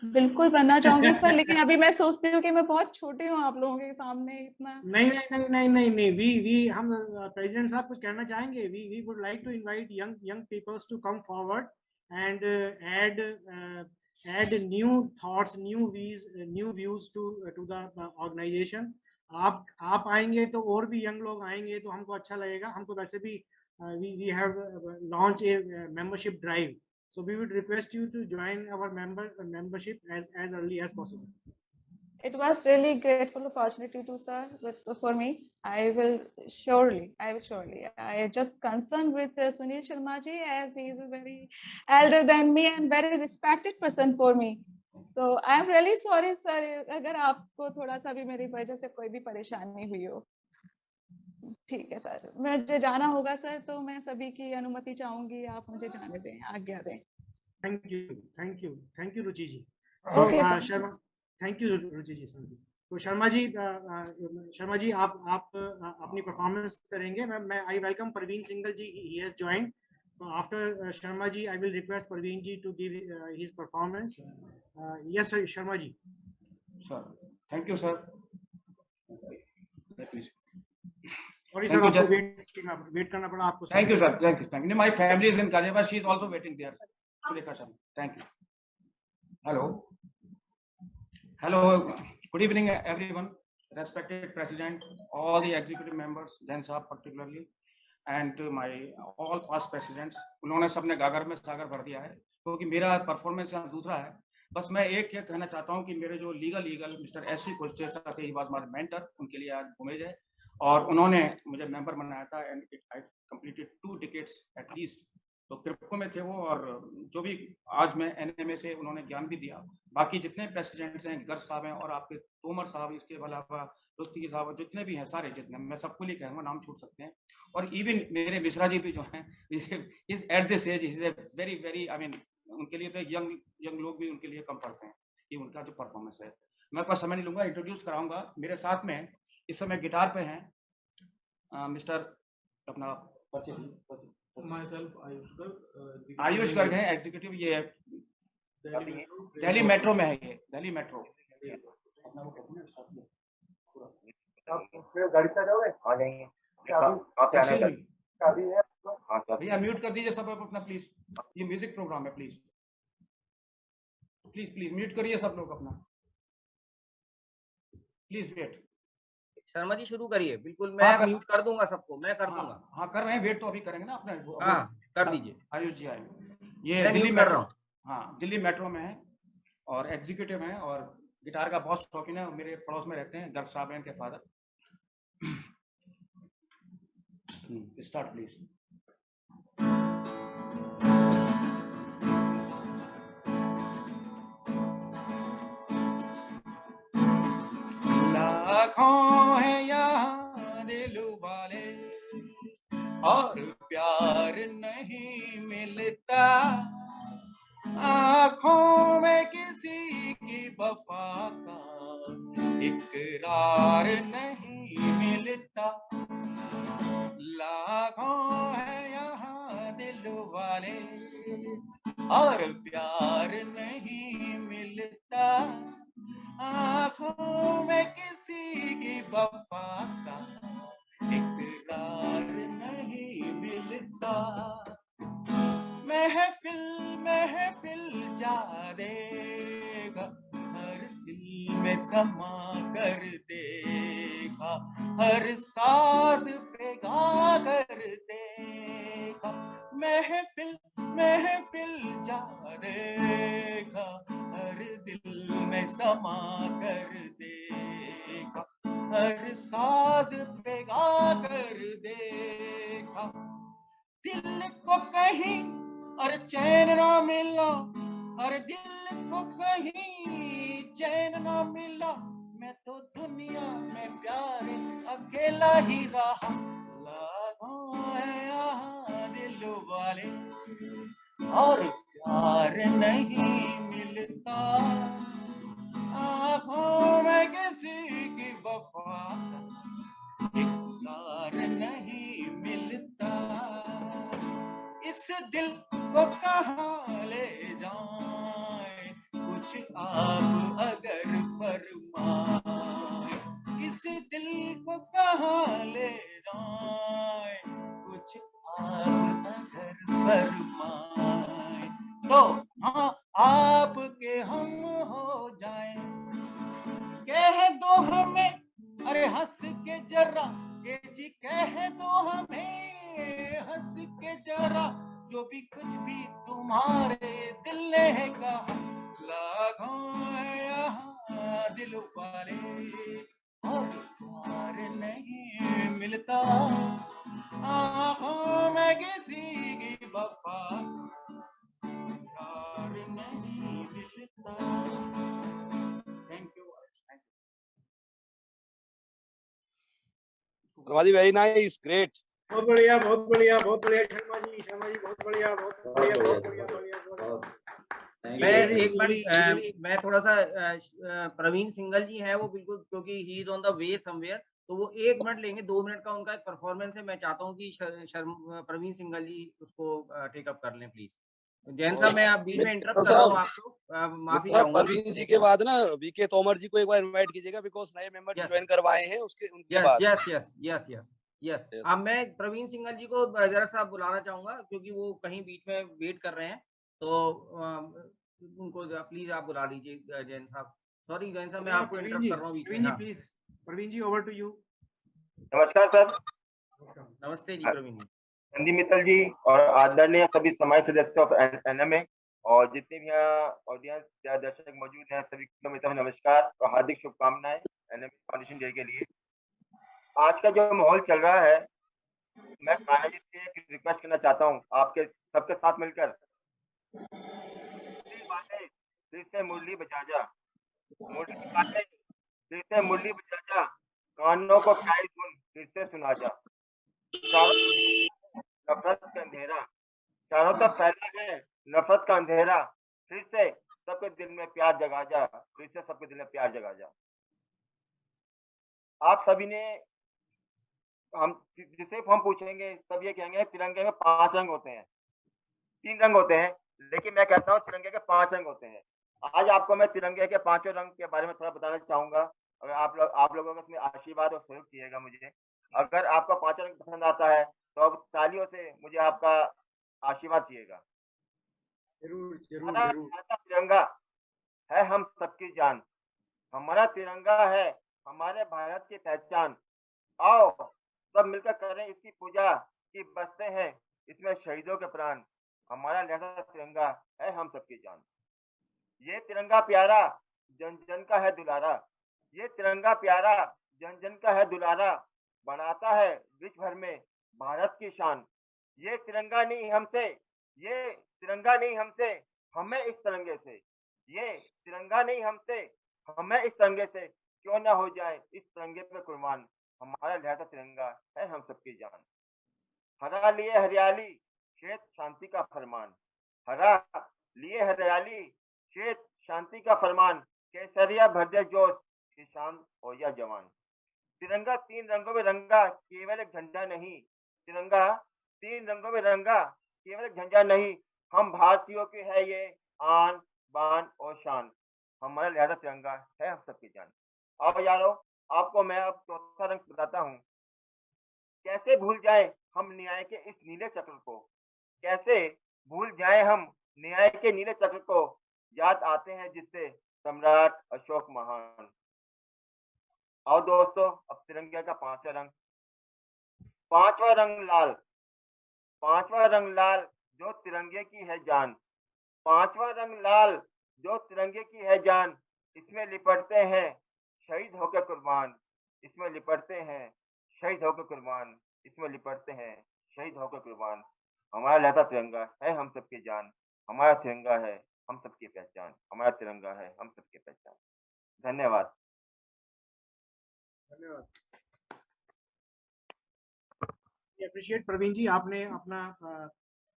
[SPEAKER 15] बिल्कुल बनना चाहूंगी सर, लेकिन अभी मैं सोचती हूँ कि मैं बहुत छोटी हूँ आप लोगों के सामने इतना।
[SPEAKER 1] नहीं, वी हम प्रेसिडेंट साहब कुछ कहना चाहेंगे. We would like to invite young peoples to come forward and add new thoughts, new views to the organization. आप आएंगे तो और भी यंग लोग आएंगे तो हमको अच्छा लगेगा. हम तो वैसे भी we have launched a membership drive, so we would request you to join our membership as early as possible.
[SPEAKER 15] It was really grateful opportunity to sir for me. I will surely. I just concerned with Sunil Sharma ji, as he is a very elder than me and very respected person for me. So I am really sorry sir, अगर आपको थोड़ा सा भी मेरी वजह से कोई भी परेशानी हुई हो. ठीक है सर, मुझे जाना होगा सर, तो मैं सभी की अनुमति चाहूंगी, आप मुझे जाने दें, आज्ञा दें.
[SPEAKER 1] Thank you, Ruchi ji. So,
[SPEAKER 15] Okay, sir.
[SPEAKER 1] Sharma, thank you, Ruchi ji. तो शर्मा जी आप अपनी परफॉर्मेंस करेंगे. मैं I welcome Parveen Singhal ji. He has joined. After Sharma ji, I will request Parveen ji to give his performance. Yes, sir, Sharma ji.
[SPEAKER 6] Sir, thank you, sir.
[SPEAKER 1] Sorry, sir, आपको wait करना पड़ा आपको.
[SPEAKER 6] Thank you, sir. Thank you. My family is in Ghaziabad. She is also waiting there. Sulekha Sharma. Thank you. Hello. Good evening, everyone. Respected President, all the executive members, Jain Saab particularly, and my all past presidents. उन्होंने सबने गागर में सागर भर दिया है, क्योंकि मेरा performance यहाँ दूसरा है. बस मैं एक कहना चाहता हूँ कि मेरे जो लीगल मिस्टर एस.सी. कोस्टेस्टा थे, ही वाज माय मेंटर, उनके लिए आज उम्मीद है. और उन्होंने मुझे मेंबर बनाया था and I completed 2 decades at least. तो क्रिप्को में थे वो, और जो भी आज मैं एनएमए से उन्होंने ज्ञान भी दिया. बाकी जितने प्रेसिडेंट्स हैं, गर्ग साहब हैं और आपके तोमर साहब, इसके अलावा दोस्ती साहब, जितने भी हैं सारे, जितने, मैं सबको लिए कहूँगा, नाम छूट सकते हैं. और इवन मेरे मिश्रा जी भी जो हैं, is at this age is a very I mean, उनके लिए तो यंग लोग भी उनके लिए कम पड़ते हैं कि उनका जो परफॉर्मेंस है. मैं आपका समय नहीं लूँगा, इंट्रोड्यूस कराऊंगा. मेरे साथ में इस समय गिटार पे हैं मिस्टर अपना आयुष गर्ग हैं, एग्जीक्यूटिव. ये दिल्ली मेट्रो में है, ये दिल्ली मेट्रो.
[SPEAKER 2] गाड़ी से जाओगे? आ जाएंगे.
[SPEAKER 6] भैया म्यूट कर दीजिए सब अपना प्लीज. ये म्यूजिक प्रोग्राम है, प्लीज म्यूट करिए सब लोग अपना. Please wait.
[SPEAKER 2] शर्मा जी शुरू करिए. बिल्कुल, मैं म्यूट कर दूंगा सबको, मैं कर दूंगा.
[SPEAKER 6] हाँ कर रहे हैं, वेट तो अभी करेंगे ना अपना.
[SPEAKER 2] हाँ कर दीजिए.
[SPEAKER 6] आयुष जी आए. ये दिल्ली
[SPEAKER 2] कर रहा हूँ.
[SPEAKER 6] हाँ, दिल्ली मेट्रो में है और एग्जीक्यूटिव हैं और गिटार का बहुत शौकीन है. मेरे पड़ोस में रहते हैं, गर्ग साहब हैं इनके फादर. Start please. लाखों है यहाँ दिल वाले और प्यार नहीं मिलता. आँखों में किसी की वफा का इकरार नहीं मिलता. लाखों है यहाँ दिल वाले और प्यार नहीं मिलता. आँखों में किसी की वफा का इकरार नहीं मिलता. महफिल जा देगा, हर दिल में समा कर देगा, हर सांस पे गा कर देगा. महफिल जा देगा, हर दिल में समा कर देगा, हर सांस पे गा कर देगा. दिल को कहीं और चैन ना मिला, और दिल को कहीं चैन ना मिला. मैं तो दुनिया में प्यारे अकेला ही रहा. लाखों है यहाँ दिल वाले और प्यार नहीं मिलता. आँखों में किसी की वफा इकरार नहीं मिलता. इस दिल को कहाँ ले जाएं, कुछ
[SPEAKER 16] कुछ आप अगर फरमाए, इस दिल को कहाँ ले जाए, कुछ आप अगर फरमाए, तो हाँ आपके हम हो जाए। कह दो हमें, अरे हंस के जरा, ये जी कह दो हमें हंस के जरा, जो भी कुछ भी तुम्हारे दिल ने कहा, लागों है यहाँ दिल वाले, और प्यार नहीं मिलता आँखों में किसी की वफा, प्यार नहीं मिलता। Thank you.
[SPEAKER 13] Very nice, great.
[SPEAKER 1] बहुत बढ़िया, बहुत बढ़िया, बहुत बढ़िया शर्मा जी, बहुत बढ़िया, बहुत बढ़िया, बहुत बढ़िया।
[SPEAKER 2] मैं थोड़ा सा प्रवीण सिंगल जी है वो बिल्कुल, क्योंकि he is on the way somewhere, तो वो 1 मिनट लेंगे, 2 मिनट का उनका एक परफॉर्मेंस है। मैं चाहता हूँ कि प्रवीण सिंगल जी उसको टेकअप कर लें प्लीज। जैन साहब, मैं आप बीच में इंटरप्ट कर रहा हूँ आपको, माफी चाहूंगा।
[SPEAKER 13] प्रवीण जी के बाद ना वीके तोमर जी को एक बार इनवाइट कीजिएगा, बिकॉज नए मेंबर ज्वाइन करवाए हैं उसके उनके बाद।
[SPEAKER 2] यस। अब मैं प्रवीण सिंगल जी को जरा सा बुलाना चाहूंगा, क्योंकि वो कहीं बीच में वेट कर रहे हैं, तो उनको प्लीज आप बुला लीजिए जैन साहब। सॉरी जैन साहब, मैं आपको इंटरप्ट कर रहा हूँ बीच में। हाँ
[SPEAKER 1] please, Praveen ji, over to you.
[SPEAKER 17] नमस्कार सर।
[SPEAKER 2] नमस्ते जी प्रवीण जी।
[SPEAKER 17] संदीप मित्तल जी और आदरणीय सभी समाज सदस्य ऑफ एनएमए और जितने भी यहाँ ऑडियंस या दर्शक मौजूद हैं, सभी को मेरी तरफ नमस्कार और हार्दिक शुभकामनाएं एनएमए फाउंडेशन डे के लिए। आज का जो माहौल चल रहा है, मैं कान्हा जी से एक रिक्वेस्ट करना चाहता हूँ, आपके सबके साथ मिलकर, फिर से मुरली बजा जा, मुरली वाले फिर से मुरली बजा जा, कानों को प्यारी धुन फिर से सुना जा। चारों नफरत का अंधेरा, चारों तरफ फैला है नफरत का अंधेरा, फिर से सबके दिल में प्यार जगा जा, फिर से सबके दिल में प्यार जगा जा। आप सभी ने, हम जिसे हम पूछेंगे सब ये कहेंगे तिरंगे में 5 रंग होते हैं, 3 रंग होते हैं, लेकिन मैं कहता हूँ तिरंगे के 5 रंग होते हैं। आज आपको मैं तिरंगे के 5 रंग के बारे में थोड़ा बताना चाहूंगा, और आप लोगों का इसमें आशीर्वाद और सहयोग कीजिएगा मुझे। अगर आपका 5 रंग पसंद आता है तो अब तालियों से मुझे आपका आशीर्वाद चाहिएगा।
[SPEAKER 1] जरूर जरूर
[SPEAKER 17] हमारा
[SPEAKER 1] जरूर।
[SPEAKER 17] तिरंगा है हम सबकी जान, हमारा तिरंगा है हमारे भारत की पहचान। आओ सब मिलकर करें इसकी पूजा, कि बसते हैं इसमें शहीदों के प्राण। हमारा लहरा तिरंगा है हम सबकी जान। ये तिरंगा प्यारा जन जन का है दुलारा, ये तिरंगा प्यारा जन जन का है दुलारा, बनाता है विश्व भर में भारत की शान। ये तिरंगा नहीं हमसे, ये तिरंगा नहीं हमसे, हमें इस तिरंगे से, ये तिरंगा नहीं हमसे, हमें इस तिरंगे से, क्यों ना हो जाए इस तिरंगे पे कुर्बान। हमारा लहरा तिरंगा है हम सबकी जान। हरा लिए हरियाली श्वेत शांति का फरमान, हरा लिए हरियाली श्वेत शांति का फरमान, केसरिया भर दे जोश किसान हो या जवान। तिरंगा 3 रंगों में रंगा केवल एक झंडा नहीं, तिरंगा 3 रंगों में रंगा केवल एक झंडा नहीं, हम भारतीयों की है ये आन बान और शान। हमारा लहरा तिरंगा है हम सबकी जान। अब यारो, आपको मैं अब चौथा रंग बताता हूँ। कैसे भूल जाए हम न्याय के इस नीले चक्र को, कैसे भूल जाए हम न्याय के नीले चक्र को, याद आते हैं जिससे सम्राट अशोक महान। आओ दोस्तों, अब तिरंगे का 5वां रंग, 5वां रंग लाल, 5वां रंग लाल जो तिरंगे की है जान, 5वां रंग लाल जो तिरंगे की है जान। इसमें लिपटते हैं शहीद होकर कुर्बान, इसमें लिपटते हैं शहीद होकर कुर्बान, इसमें लिपटते हैं शहीद होकर कुर्बान। हमारा लहरा तिरंगा है हम सबकी जान, हमारा तिरंगा है हम सबकी पहचान, हमारा तिरंगा है हम सबकी पहचान। धन्यवाद।
[SPEAKER 1] धन्यवाद। अप्रिशिएट प्रवीण जी, आपने अपना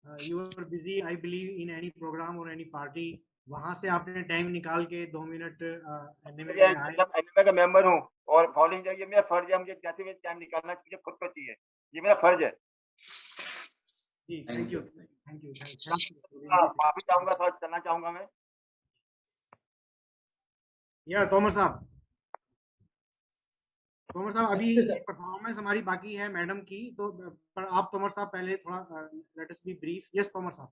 [SPEAKER 1] you are busy I believe in any program और एनी पार्टी, वहां से आपने टाइम निकाल के 2 मिनट एनएमए में आए।
[SPEAKER 17] जब एनएमए का मेंबर हूँ और फाउंडेशन, ये मेरा फर्ज है, मुझे कैसे भी टाइम निकालना मुझे खुद को चाहिए, ये मेरा फर्ज है
[SPEAKER 1] जी। थैंक यू, थैंक यू,
[SPEAKER 17] माफी चाहूंगा, थोड़ा चलना चाहूंगा मैं।
[SPEAKER 1] या तोमर साहब अभी परफॉर्मेंस हमारी बाकी है मैडम की, तो पर आप तोमर साहब पहले थोड़ा let us be brief. Yes Tomar साहब।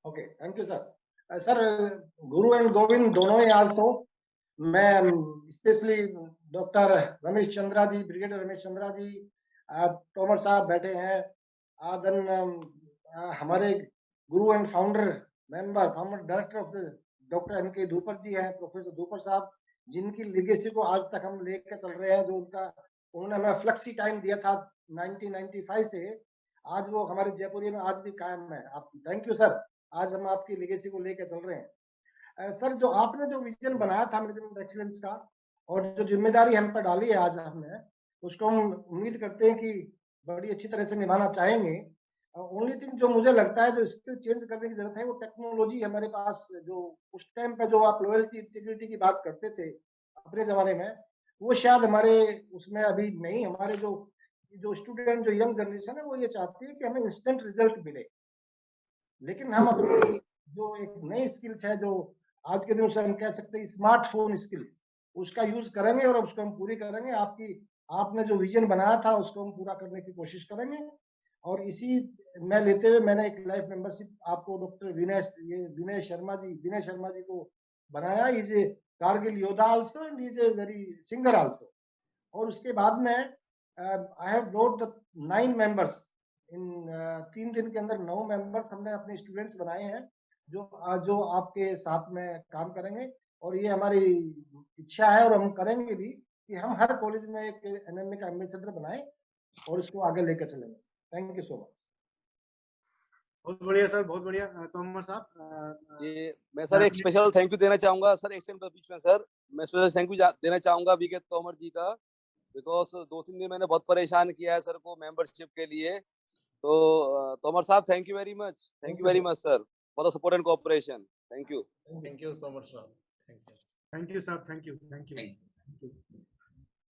[SPEAKER 18] Okay, thank you sir. Sir गुरु एंड गोविंद दोनों ही आज तो मैं specially doctor Ramesh Chandra ji, brigadier Ramesh Chandra ji, Tomar साहब बैठे हैं, देन हमारे गुरु and founder member founder director of the doctor N K Dhupar जी हैं, प्रोफेसर धूपर साहब, जिनकी लेगेसी को आज तक हम लेकर चल रहे हैं, जो उन्होंने हमें फ्लेक्सी टाइम दिया था 1995 से, आज वो हमारे जयपुरी में आज भी कायम है। आप थैंक यू सर, आज हम आपकी लेगेसी को लेकर चल रहे हैं। सर जो आपने जो विजन बनाया था मैनेजमेंट एक्सीलेंस का और जो जिम्मेदारी हम पर डाली है आज हमने, उसको हम उम्मीद करते हैं कि बड़ी अच्छी तरह से निभाना चाहेंगे। ओनली थिंग जो मुझे लगता है जो स्किल चेंज करने की जरूरत है वो टेक्नोलॉजी हमारे पास, जो उस टाइम पे जो आप लॉयल्टी इंटीग्रिटी की बात करते थे अपने जमाने में, वो शायद हमारे उसमें अभी नहीं। हमारे जो स्टूडेंट जो यंग जनरेशन है वो ये चाहती है कि हमें इंस्टेंट रिजल्ट मिले, लेकिन हम अपनी जो एक नई स्किल्स है जो आज के दिन उसे हम कह सकते हैं स्मार्टफोन स्किल, उसका यूज करेंगे और उसको हम पूरी करेंगे। आपने जो विजन बनाया था उसको हम पूरा करने की कोशिश करेंगे। और इसी में लेते हुए मैंने एक लाइफ मेंबरशिप आपको डॉक्टर विनय शर्मा जी को बनाया। इज ए कारगिल योद्धा also and is a very singer also. और उसके बाद में I have brought the 9 members in 3 दिन के अंदर 9 मेंबर्स हमने अपने स्टूडेंट्स बनाए हैं जो आपके साथ में काम करेंगे। और ये हमारी इच्छा है और हम करेंगे भी कि हम हर कॉलेज में एक एनएमए का एम्बेसडर बनाएं और इसको आगे लेकर चलेंगे। Thank you so much.
[SPEAKER 1] बहुत बढ़िया सर, बहुत बढ़िया तोमर साहब।
[SPEAKER 13] ये मैं सर एक स्पेशल थैंक यू देना चाहूंगा सर, एक सेकंड बीच में सर, मैं स्पेशल थैंक यू देना चाहूंगा वीके तोमर जी का, बिकॉज 2-3 दिन मैंने बहुत परेशान किया है सर को मेंबरशिप के लिए। तो तोमर साहब thank you very much, thank you very much sir for the support and cooperation. Thank you
[SPEAKER 12] Tomar साहब।
[SPEAKER 1] Thank you sir, thank you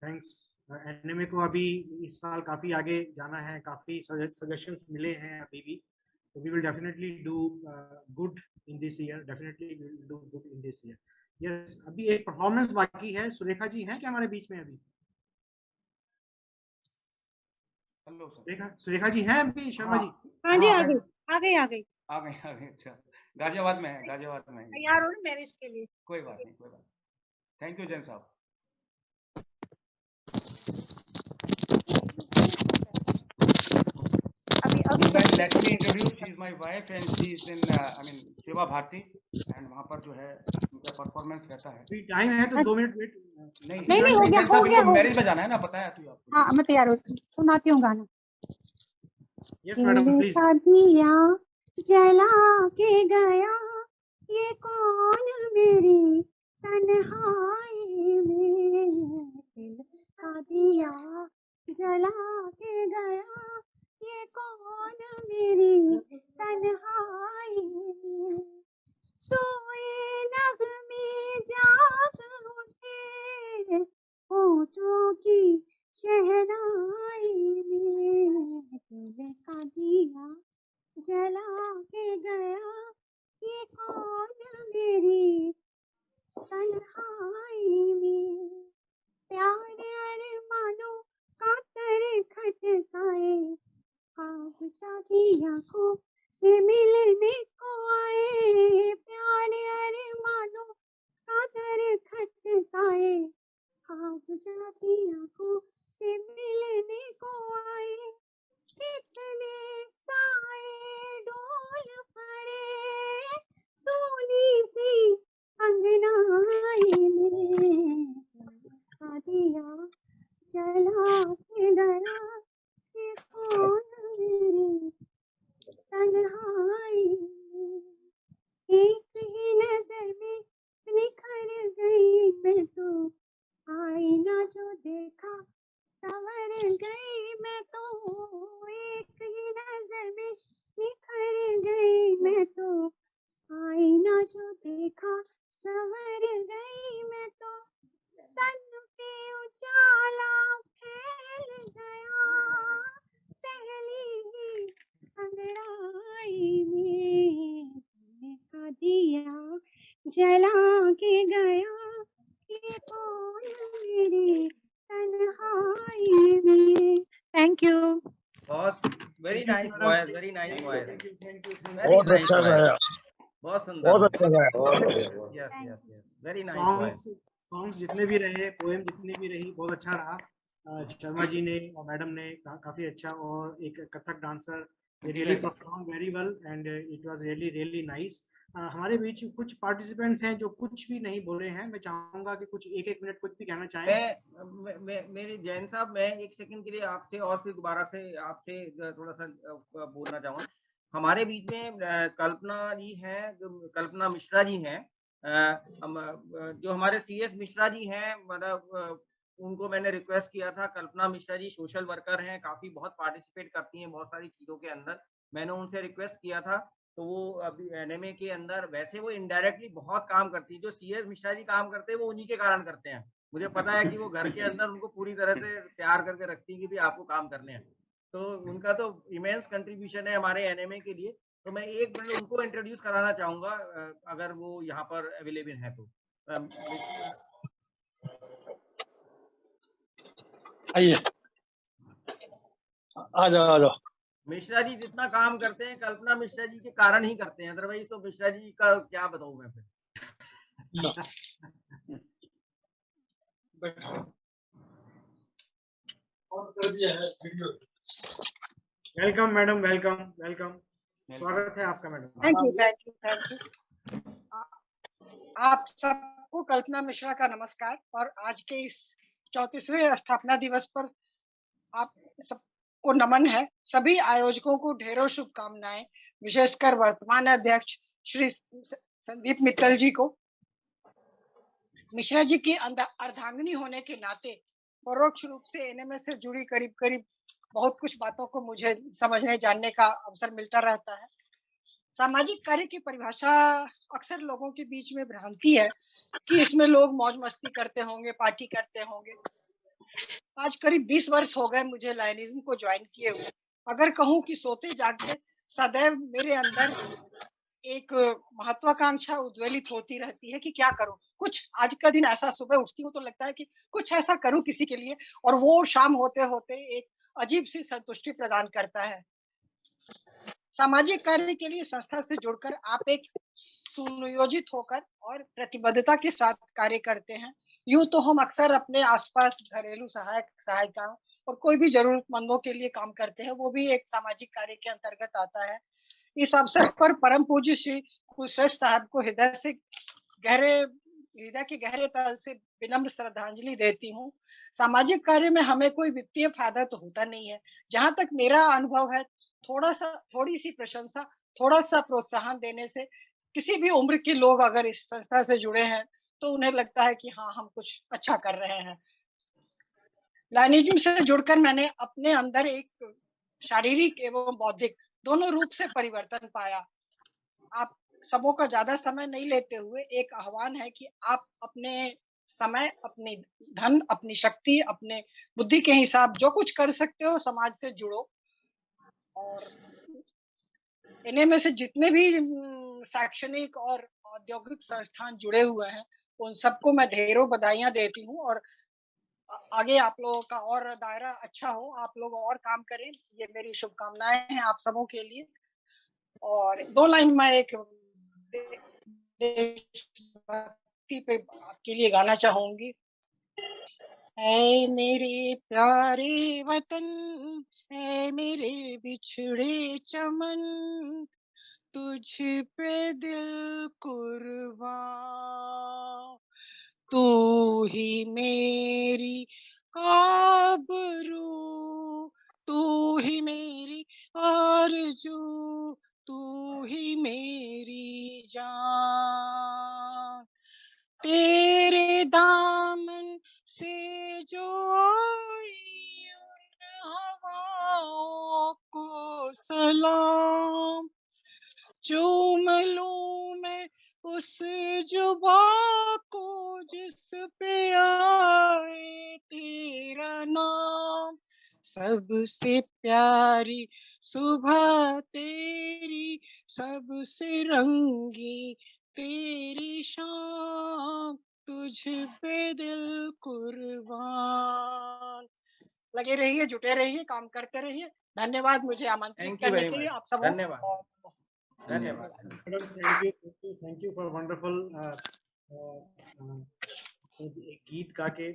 [SPEAKER 1] thanks. NMA को अभी इस साल काफी आगे जाना है, काफी सजेशंस मिले हैं अभी भी, तो we will definitely do good in this year, definitely we will do good in this year. Yes, अभी एक परफॉर्मेंस बाकी है। सुरेखा जी हैं क्या हमारे बीच में अभी?
[SPEAKER 6] हेलो
[SPEAKER 1] सुरेखा जी हैं अभी? शर्मा जी?
[SPEAKER 7] हाँ जी, आ गई।
[SPEAKER 6] अच्छा, गाजियाबाद में है, गाजियाबाद में है।
[SPEAKER 7] तैयार हो मैरिज के लिए?
[SPEAKER 6] कोई बात नहीं। थैंक यू जैन साहब। Let me introduce, she is my wife and she is in सेवा भारती, एंड वहाँ पर जो है उनका परफॉर्मेंस रहता है।
[SPEAKER 1] टाइम है तो 2 मिनट वेट।
[SPEAKER 7] नहीं हो गया
[SPEAKER 6] मैरिज में जाना है ना, बताया तू आपको।
[SPEAKER 7] हाँ मैं तैयार हूँ, सुनाती हूँ गाना।
[SPEAKER 1] Yes madam please.
[SPEAKER 7] दिया जला के गया ये कौन मेरी तन्हाई में, दिल का दिया जला के गया ये कौन मेरी तन्हाई में, सोए नगमे जाग उठे होठों की शहनाई में, दिल का दिया जला के गया ये कौन मेरी तन्हाई में, प्यार अरमानों का तर खटकाए, ख्वाब जागी आंखों से मिलने को आए, प्यार अरमानों का तर खटकाए, ख्वाब जागी आंखों से मिलने को आए, कितने साए डोल पड़े सोनी सी अंगनाई में, का दिया जला के गया ये कौन मेरी तन्हाई में, एक ही नजर में निखर गई मैं तो, आईना जो देखा
[SPEAKER 2] nice voice, very nice voice. Very
[SPEAKER 4] बहुत
[SPEAKER 2] nice
[SPEAKER 4] अच्छा
[SPEAKER 2] voice.
[SPEAKER 4] गाया,
[SPEAKER 2] बहुत सुंदर.
[SPEAKER 4] बहुत अच्छा गाया.
[SPEAKER 2] Yes, yes, yes. Very nice voice.
[SPEAKER 1] Songs जितने भी रहे, पोएम जितनी भी रही, बहुत अच्छा रहा. शर्मा जी ने और मैडम ने काफी अच्छा, और एक Kathak dancer really perform very well and it was really really nice. हमारे बीच कुछ पार्टिसिपेंट्स हैं जो कुछ भी नहीं बोले हैं. मैं चाहूंगा कि कुछ एक मिनट कुछ भी कहना चाहें.
[SPEAKER 2] मेरे जैन साहब, मैं एक सेकंड के लिए आपसे और फिर दोबारा से आपसे थोड़ा सा बोलना चाहूँगा. हमारे बीच में कल्पना जी हैं, कल्पना मिश्रा जी हैं, जो हमारे CS मिश्रा जी हैं, मतलब उनको मैंने रिक्वेस्ट किया था. कल्पना मिश्रा जी सोशल वर्कर हैं, काफी बहुत पार्टिसिपेट करती हैं बहुत सारी चीजों के अंदर. मैंने उनसे रिक्वेस्ट किया था, तो वो अभी NMA के अंदर वैसे वो इनडायरेक्टली बहुत काम करती है. जो CS मिश्रा जी काम करते हैं वो उन्हीं के कारण करते हैं. मुझे पता है कि वो घर के अंदर उनको पूरी तरह से तैयार करके रखती है कि भी आपको काम करने हैं. तो उनका तो इमेंस कंट्रीब्यूशन है हमारे NMA के लिए. तो मैं एक मिनट उनको इंट्रोड्यूस कराना चाहूंगा, अगर वो यहाँ पर अवेलेबल है तो.
[SPEAKER 19] आइए, आ जाओ.
[SPEAKER 2] मिश्रा जी जितना काम करते हैं कल्पना मिश्रा जी के कारण ही करते हैं, अदरवाइज तो मिश्रा जी का क्या बताऊं मैं फिर.
[SPEAKER 1] Welcome madam, welcome welcome. स्वागत है आपका madam.
[SPEAKER 20] Thank you, thank you, thank you. आप सबको कल्पना मिश्रा का नमस्कार. और आज के इस 34वें स्थापना दिवस पर आप सबको नमन है. सभी आयोजकों को ढेरों शुभकामनाएं, विशेषकर वर्तमान अध्यक्ष श्री संदीप मित्तल जी को. मिश्रा जी की अर्धांगिनी होने के नाते परोक्ष रूप से NMA से जुड़ी करीब करीब बहुत कुछ बातों को मुझे समझने जानने का अवसर मिलता रहता है. सामाजिक कार्य की परिभाषा अक्सर लोगों के बीच में भ्रांति है कि इसमें लोग मौज मस्ती करते होंगे, पार्टी करते होंगे. आज करीब 20 वर्ष हो गए मुझे लायनिज्म को ज्वाइन किए हुए. अगर कहूँ कि सोते जागते सदैव मेरे अंदर एक महत्वाकांक्षा उद्वेलित होती रहती है कि क्या करूं. कुछ आज का दिन ऐसा, सुबह उठती हूँ तो लगता है कि कुछ ऐसा करूं किसी के लिए, और वो शाम होते होते एक अजीब सी संतुष्टि प्रदान करता है. सामाजिक कार्य के लिए संस्था से जुड़कर आप एक सुनियोजित होकर और प्रतिबद्धता के साथ कार्य करते हैं. यूं तो हम अक्सर अपने आसपास घरेलू सहायक सहायिकाओं और कोई भी जरूरतमंदों के लिए काम करते हैं, वो भी एक सामाजिक कार्य के अंतर्गत आता है. इस अवसर पर परम पूज्य श्री कुलश्रेष्ठ साहब को हृदय के गहरे तल से विनम्र श्रद्धांजलि देती हूँ. सामाजिक कार्य में हमें कोई वित्तीय फायदा तो होता नहीं है. जहाँ तक मेरा अनुभव है, थोड़ी सी प्रशंसा, थोड़ा सा प्रोत्साहन देने से किसी भी उम्र के लोग अगर इस संस्था से जुड़े हैं तो उन्हें लगता है कि हाँ, हम कुछ अच्छा कर रहे हैं. लायनिज्म से जुड़कर मैंने अपने अंदर एक शारीरिक एवं बौद्धिक दोनों रूप से परिवर्तन पाया. आप सबों का ज्यादा समय नहीं लेते हुए एक आह्वान है कि आप अपने समय, अपनी धन, अपनी शक्ति, अपने बुद्धि के हिसाब जो कुछ कर सकते हो समाज से जुड़ो. और NMA से जितने भी शैक्षणिक और औद्योगिक संस्थान जुड़े हुए हैं उन सबको मैं ढेरों बधाइयां देती हूँ. और आगे आप लोगों का और दायरा अच्छा हो, आप लोग और काम करें, ये मेरी शुभकामनाएं हैं आप सबों के लिए. और 2 लाइन मैं एक देशभक्ति पे आपके लिए गाना चाहूंगी. ऐ मेरे प्यारे वतन, ऐ मेरे बिछड़े चमन, तुझ पे दिल कुर्बान. तू ही मेरी आबरू, तू ही मेरी आरज़ू, तू ही मेरी जान. तेरे दामन से जो आई उन हवाओं को सलाम. चूम लूं मैं उस जुबा को जिस पे आए तेरा नाम. सबसे प्यारी सुबह तेरी, सबसे रंगी तेरी शाम, तुझ पे दिल कुर्बान. लगे रहिए, जुटे रहिए, काम करते रहिए। धन्यवाद मुझे आमंत्रित
[SPEAKER 2] Thank you
[SPEAKER 20] करने
[SPEAKER 2] very
[SPEAKER 20] के लिए
[SPEAKER 2] much.
[SPEAKER 20] आप सबको।
[SPEAKER 2] धन्यवाद. धन्यवाद.
[SPEAKER 1] थैंक यू फॉर वंडरफुल एक गीत गा के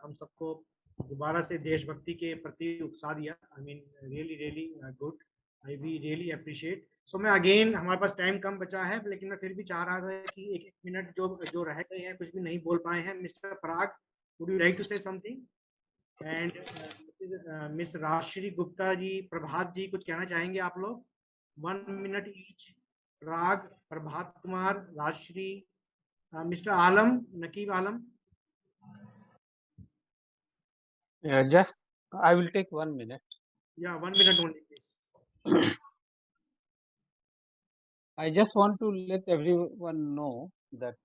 [SPEAKER 1] हम सबको दोबारा से देशभक्ति के प्रति उकसा दिया। I mean really really good, I we really appreciate. So मैं अगेन, हमारे पास टाइम कम बचा है, लेकिन मैं फिर भी चाह रहा था कि एक मिनट जो रह गए हैं, कुछ भी नहीं बोल पाए हैं। Mister Parag, would you like to say something? And miss Rajshree Gupta ji, Prabhat ji, कुछ कहना चाहेंगे आप लोग? 1 minute each. Parag, Prabhat Kumar, Rajshree, mister Alam, Naqeeb Alam.
[SPEAKER 19] Just, I will take 1 minute.
[SPEAKER 1] Yeah, 1 minute only, please.
[SPEAKER 19] I just want to let everyone know that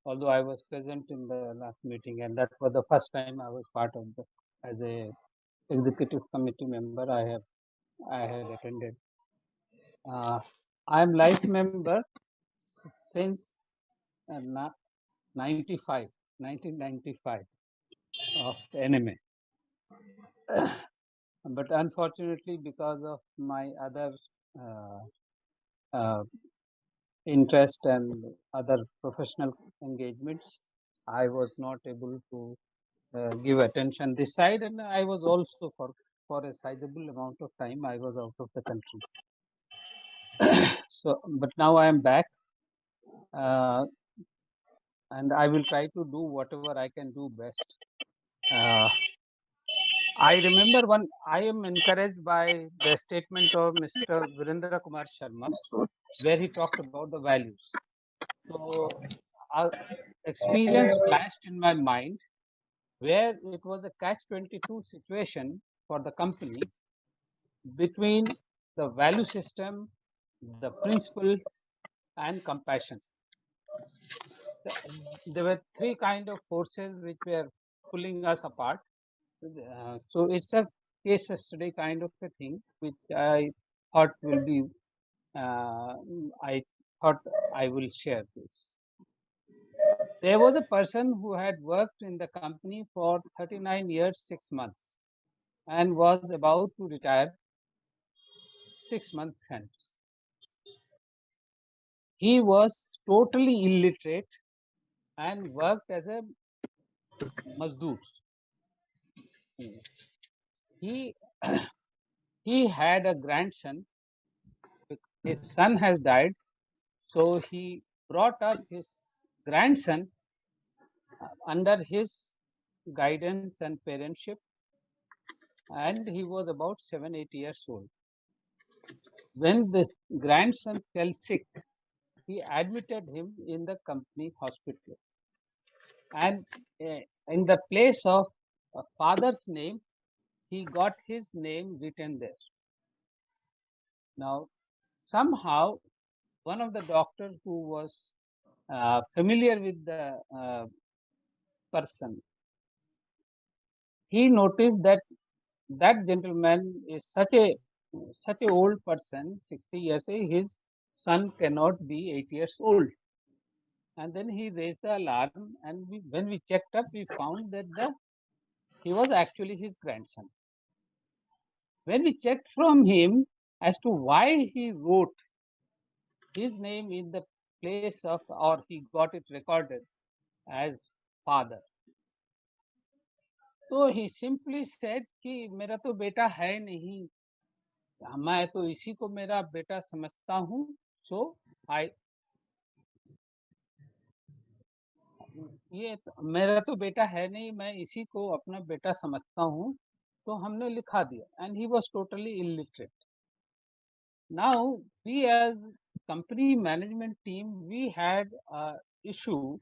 [SPEAKER 19] although I was present in the last meeting, and that was the first time I was part of the, as a executive committee member, I had attended. I am life member since 1995 of NMA. But unfortunately, because of my other interest and other professional engagements, I was not able to give attention this side, and I was also for a sizable amount of time I was out of the country. So, but now I am back, and I will try to do whatever I can do best. I remember I am encouraged by the statement of Mr. Virendra Kumar Sharma, where he talked about the values. So, our experience flashed in my mind, where it was a catch-22 situation for the company between the value system, the principles, and compassion. There were three kind of forces which were pulling us apart. So it's a case study kind of a thing, which I thought will be. I thought I will share this. There was a person who had worked in the company for 39 years, 6 months, and was about to retire 6 months hence. He was totally illiterate and worked as a mazdoor. He he had a grandson. His son has died, so he brought up his grandson under his guidance and parentship, and he was about 7-8 years old. When the grandson fell sick, he admitted him in the company hospital, and in the place of a father's name, he got his name written there. Now, somehow, one of the doctors who was familiar with the person, he noticed that that gentleman is such a old person, 60 years, his son cannot be 8 years old. And then he raised the alarm, and when we checked up, we found that he was actually his grandson. When we checked from him as to why he wrote his name in the place of, or he got it recorded as father, तो he simply said कि मेरा तो बेटा है नहीं, मैं तो इसी को मेरा बेटा समझता हूँ, so ये मेरा तो बेटा है नहीं, मैं इसी को अपना बेटा समझता हूँ, तो हमने लिखा दिया, and he was totally illiterate. Now we as company management team, we had a issue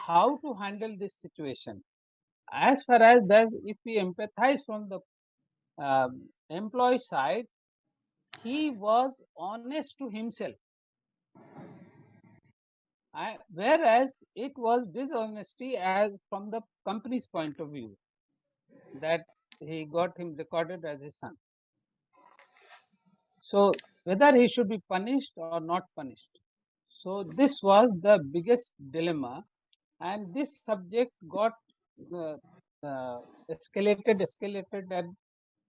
[SPEAKER 19] how to handle this situation. As far as if we empathize from the employee side, he was honest to himself, whereas it was dishonesty as from the company's point of view, that he got him recorded as his son. So whether he should be punished or not punished. So this was the biggest dilemma, and this subject got escalated, and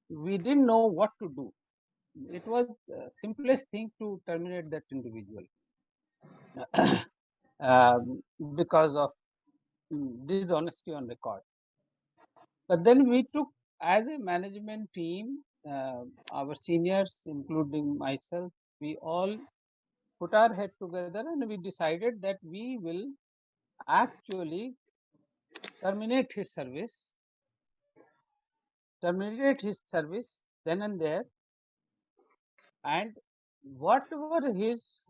[SPEAKER 19] we didn't know what to do. It was the simplest thing to terminate that individual because of dishonesty on record. But then we took, as a management team, our seniors, including myself, we all put our head together and we decided that we will actually terminate his service then and there, and whatever his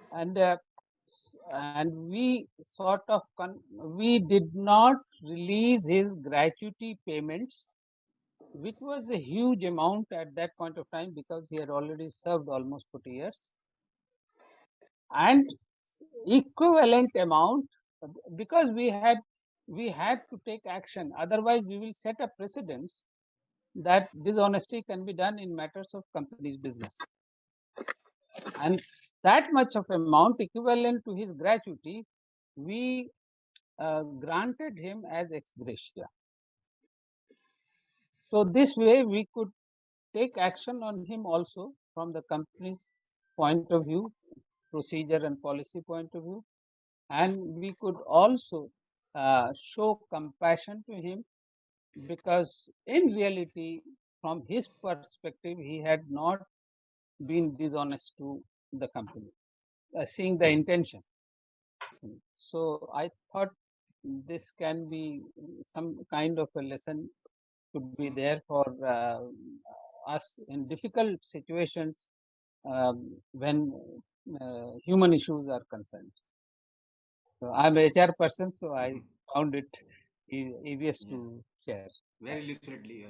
[SPEAKER 19] and we sort of we did not release his gratuity payments, which was a huge amount at that point of time because he had already served almost 40 years, and equivalent amount because we had to take action, otherwise we will set a precedence that dishonesty can be done in matters of company's business, and that much of amount equivalent to his gratuity we granted him as ex gratia. So this way we could take action on him also from the company's point of view, procedure and policy point of view, and we could also show compassion to him because in reality from his perspective he had not been dishonest to the company, seeing the intention. So I thought this can be some kind of a lesson could be there for us in difficult situations when human issues are concerned. So I'm a HR person, so I found it easiest to share.
[SPEAKER 6] Very lucidly.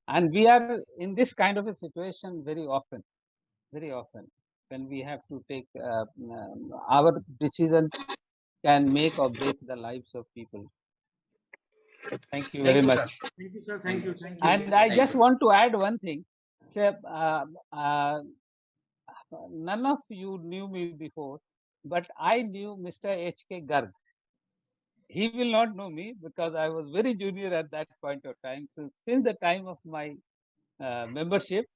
[SPEAKER 19] And we are in this kind of a situation very often when we have to take our decisions can make or break the lives of people. Thank you very much.
[SPEAKER 1] Thank you, sir. Thank you. Thank you.
[SPEAKER 19] And I just want to add one thing. So, none of you knew me before, but I knew Mr. H.K. Garg. He will not know me because I was very junior at that point of time. So since the time of my membership,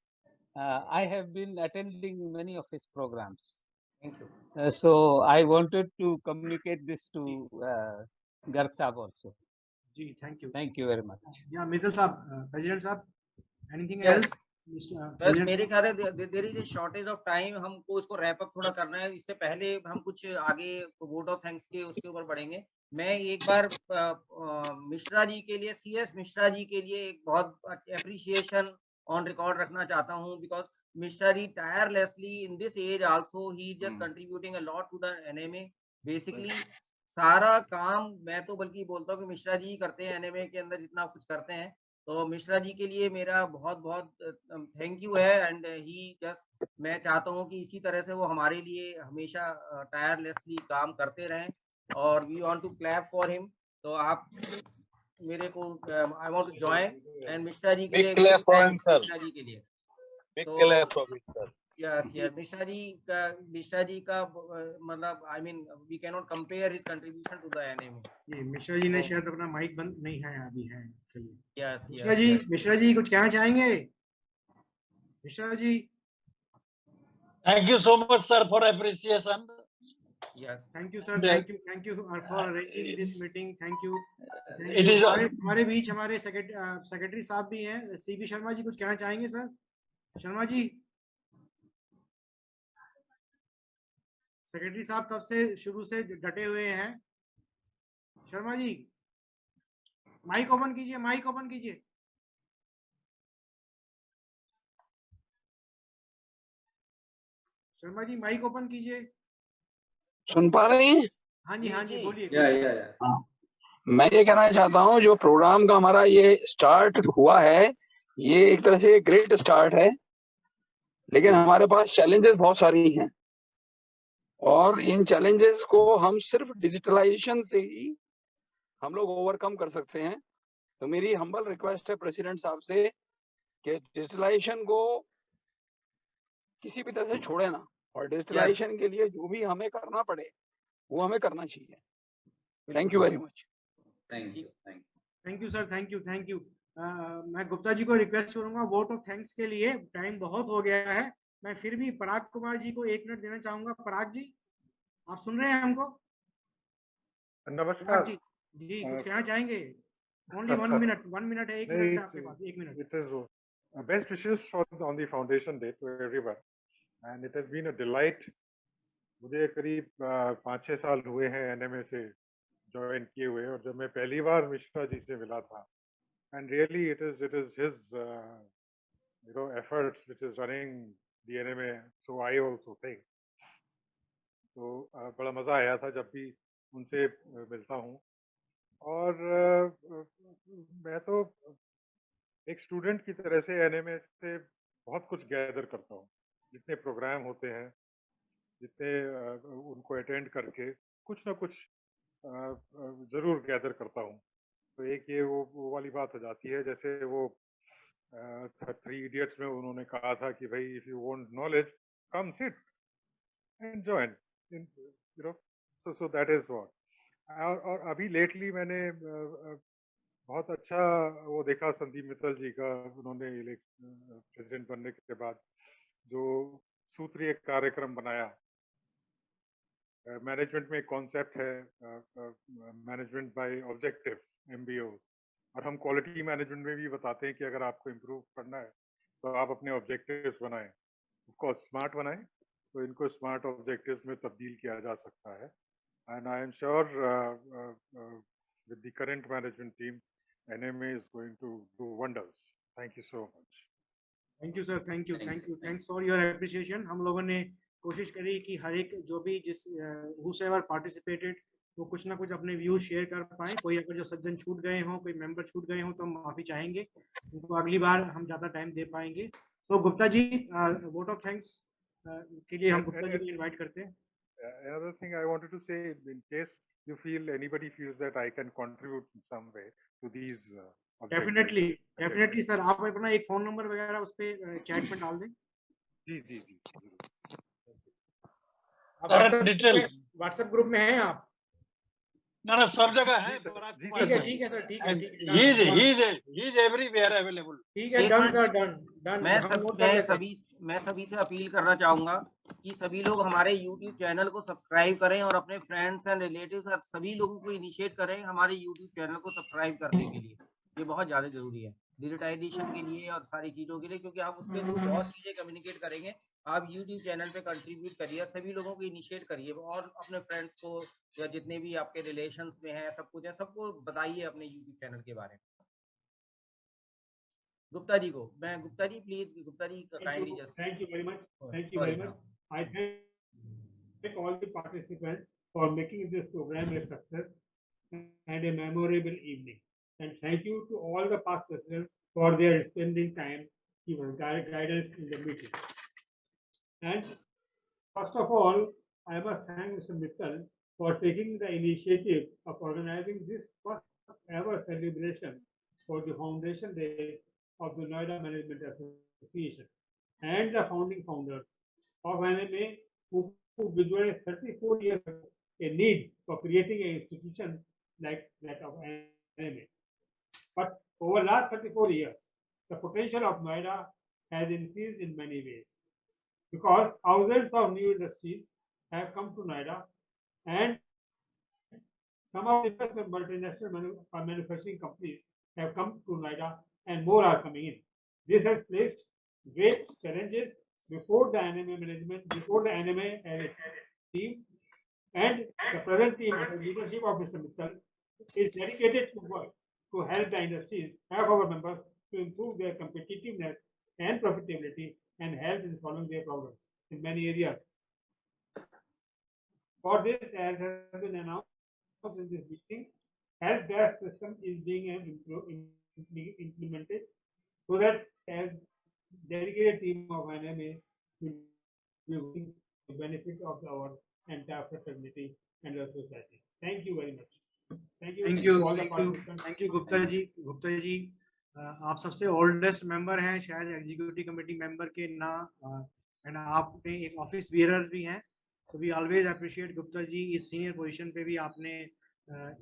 [SPEAKER 19] I have been attending many of his programs.
[SPEAKER 1] Thank you.
[SPEAKER 19] So I wanted to communicate this to Garg Saab also.
[SPEAKER 1] Ji, thank you.
[SPEAKER 19] Thank you very much.
[SPEAKER 1] Yeah, Mittal Saab, President Saab, anything
[SPEAKER 2] Yes.
[SPEAKER 1] else?
[SPEAKER 2] बस मेरे ख्याल है there is a shortage of time, हमको इसको wrap up थोड़ा करना है। इससे पहले हम कुछ आगे वोट ऑफ थैंक्स के उसके ऊपर बढ़ेंगे। मैं एक बार मिश्रा जी के लिए, CS मिश्रा जी के लिए एक बहुत एप्रिसिएशन ऑन रिकॉर्ड रखना चाहता हूं because Mishra ji tirelessly in this age also he just contributing a lot to the NMA। Basically सारा काम मैं तो बल्कि बोलता हूँ कि मिश्रा जी करते हैं NMA के अंदर जितना कुछ करते हैं। तो मिश्रा जी के लिए मेरा बहुत बहुत थैंक यू है एंड ही जस्ट मैं चाहता हूँ कि इसी तरह से वो हमारे लिए हमेशा टायरलेसली काम करते रहें और we want to clap for him. तो आप मेरे को I want to join and Mishra ji के लिए मिश्रा जी के लिए यस मिश्रा जी का मतलब I mean we can not compare his contribution to the NMA।
[SPEAKER 1] जी मिश्रा जी ने शायद अपना माइक बंद नहीं है अभी है। चलिए
[SPEAKER 2] यस
[SPEAKER 1] मिश्रा जी कुछ कहना चाहेंगे? Mishra ji
[SPEAKER 21] Thank you so much, sir, for appreciation.
[SPEAKER 1] Yes, thank you, sir. Thank you for arranging this meeting. Thank you.
[SPEAKER 21] It is
[SPEAKER 1] हमारे बीच हमारे सेक्रेटरी साहब भी हैं, CB शर्मा जी, कुछ कहना चाहेंगे सर? शर्मा जी, सेक्रेटरी साहब तब से शुरू से डटे हुए हैं। शर्मा जी माइक ओपन कीजिए, माइक ओपन कीजिए। शर्मा जी माइक ओपन कीजिए।
[SPEAKER 21] सुन पा रहे हैं?
[SPEAKER 1] हाँ जी बोलिए।
[SPEAKER 21] हाँ, मैं ये कहना चाहता हूँ जो प्रोग्राम का हमारा ये स्टार्ट हुआ है ये एक तरह से ग्रेट स्टार्ट है, लेकिन हमारे पास चैलेंजेस बहुत सारी हैं और इन चैलेंजेस को हम सिर्फ डिजिटलाइजेशन से ही हम लोग ओवरकम कर सकते हैं। तो मेरी हम्बल रिक्वेस्ट है प्रेसिडेंट साहब से कि डिजिटलाइजेशन को किसी भी तरह से छोड़े ना और डिजिटलाइजेशन के लिए जो भी हमें करना पड़े वो हमें करना चाहिए। Thank you very much.
[SPEAKER 3] Thank you
[SPEAKER 1] thank you sir, thank you. मैं गुप्ता जी को रिक्वेस्ट करूंगा वोट ऑफ थैंक्स के लिए, टाइम बहुत हो गया है। मैं फिर भी पराग कुमार जी को 1 मिनट देना चाहूंगा। पराग जी, आप सुन रहे हैं हमको?
[SPEAKER 5] नमस्कार
[SPEAKER 1] पराग जी, जी कुछ कहना चाहेंगे? ओनली 1 मिनट, 1 मिनट है, 1 मिनट है आपके पास, 1 minute.
[SPEAKER 5] It is best wishes on the foundation day to everyone, and it has been a delight. मुझे करीब 5-6 साल हुए हैं एनएमए से ज्वाइन किए हुए, और जब मैं पहली बार मिश्रा जी से मिला था, and really it is his efforts which is running the NMA, so I also think तो बड़ा मजा आया था जब भी उनसे मिलता हूँ। और मैं तो एक स्टूडेंट की तरह से एनएमए से बहुत कुछ गैदर करता हूँ। जितने प्रोग्राम होते हैं, जितने उनको अटेंड करके कुछ ना कुछ जरूर गैदर करता हूँ। तो एक ये वो वाली बात हो जाती है, जैसे वो 3 इडियट्स में उन्होंने कहा था कि भाई if you want knowledge come sit and join, so that is what. और अभी लेटली मैंने बहुत अच्छा वो देखा संदीप मित्तल जी का, उन्होंने प्रेसिडेंट बनने के बाद जो सूत्रीय कार्यक्रम बनाया। मैनेजमेंट में एक कॉन्सेप्ट है मैनेजमेंट बाय ऑब्जेक्टिव्स, MBOs, और हम क्वालिटी मैनेजमेंट में भी बताते हैं कि अगर आपको इम्प्रूव करना है तो आप अपने ऑब्जेक्टिव्स बनाएं, उसको स्मार्ट बनाएं, तो इनको स्मार्ट ऑब्जेक्टिव्स में तब्दील किया जा सकता है। And I am sure with the current management team, NMA is going to do wonders. Thank you so much.
[SPEAKER 1] Thank you sir, thank you, thanks for your appreciation. हम लोगों ने कोशिश करी कि हर एक जो भी जिस whosoever participated वो कुछ ना कुछ अपने व्यूज शेयर कर पाए। कोई अगर जो सज्जन छूट गए हों, कोई मेंबर छूट गए हों, तो हम माफी चाहेंगे, उनको अगली बार हम ज्यादा टाइम दे पाएंगे। सो Gupta ji, vote of thanks के लिए हम गुप्ता जी को इनवाइट करते हैं।
[SPEAKER 5] Another thing I wanted to say, in case you feel anybody feels that I can contribute in some way to these
[SPEAKER 1] definitely sir, आप अपना एक फोन नंबर वगैरह उस पे चैट में डाल दें।
[SPEAKER 5] जी
[SPEAKER 1] व्हाट्सएप ग्रुप में हैं आप?
[SPEAKER 9] ना सब जगह है।
[SPEAKER 1] ठीक है सर, ठीक है।
[SPEAKER 6] He is everywhere available.
[SPEAKER 1] ठीक है, डन सर, डन।
[SPEAKER 2] मैं सभी से अपील करना चाहूंगा कि सभी लोग हमारे YouTube चैनल को सब्सक्राइब करें और अपने फ्रेंड्स एंड रिलेटिव्स और सभी लोगों को इनिशिएट करें हमारे YouTube चैनल को सब्सक्राइब करने के लिए। ये बहुत ज्यादा जरूरी है डिजिटाइजेशन के लिए और सारी चीजों के लिए, क्योंकि आप उसके थ्रू बहुत चीजें कम्युनिकेट करेंगे। आप YouTube चैनल पे कंट्रीब्यूट करिए, सभी लोगों को इनिशिएट करिए और अपने फ्रेंड्स को या जितने भी आपके रिलेशंस में हैं सब कुछ है, सबको बताइए अपने YouTube चैनल के बारे में। गुप्ता जी को Gupta ji please, Gupta ji kindly just.
[SPEAKER 11] Thank you very much. Thank you very much. I thank all the participants for making this program a success and a memorable evening. And thank you to all the past presidents for their spending time, giving guidance in the meeting. And first of all, I must thank Mr. Mittal for taking the initiative of organizing this first ever celebration for the Foundation Day of the Noida Management Association and the founding founders of NMA who visualized 34 years ago a need for creating an institution like that of NMA. But over the last 34 years, the potential of Noida has increased in many ways because thousands of new industries have come to Noida and some of the best multinational manufacturing companies have come to Noida and more are coming in. This has placed great challenges before the NMA management, before the NMA as a team, and the present team under the leadership of Mr. Mittal is dedicated to work to help the industries, help our members to improve their competitiveness and profitability and help in solving their problems in many areas. For this, as has been announced in this meeting, health gas system is being implemented so that as dedicated team of NMA will be working the benefit of our entire fraternity and our society. Thank you very much. Thank you
[SPEAKER 1] Gupta ji, आप सबसे oldest member हैं शायद executive committee member के ना, and आपने एक office bearer भी हैं, so we always appreciate Gupta ji, इस सीनियर पोजीशन पे भी आपने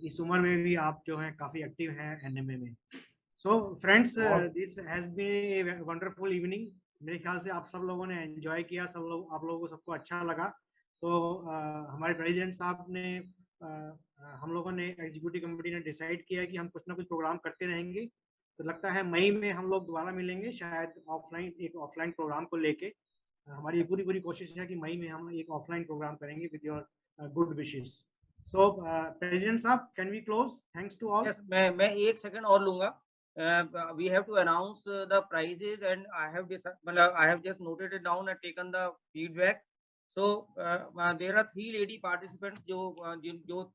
[SPEAKER 1] इस उम्र में भी आप जो है काफी एक्टिव हैं एनएमए में। So friends, this has been a wonderful evening. मेरे ख्याल से आप सब लोगों ने एंजॉय किया, सब लोग आप लोगों को सबको अच्छा लगा। तो हमारे प्रेसिडेंट साहब ने हम लोगों ने एग्जीक्यूटिव कमेटी ने डिसाइड किया कि हम कुछ ना कुछ प्रोग्राम करते रहेंगे। तो लगता है मई में हम लोग दोबारा मिलेंगे, शायद ऑफलाइन, एक ऑफलाइन प्रोग्राम को लेके। हमारी पूरी कोशिश है कि मई में हम एक ऑफलाइन प्रोग्राम करेंगे with your good wishes. So president साहब, can we close? Thanks to all.
[SPEAKER 2] मैं 1 सेकंड और लूंगा। We have to announce the prizes, and I have just noted it down and taken the feedback. So there are 3 lady participants जो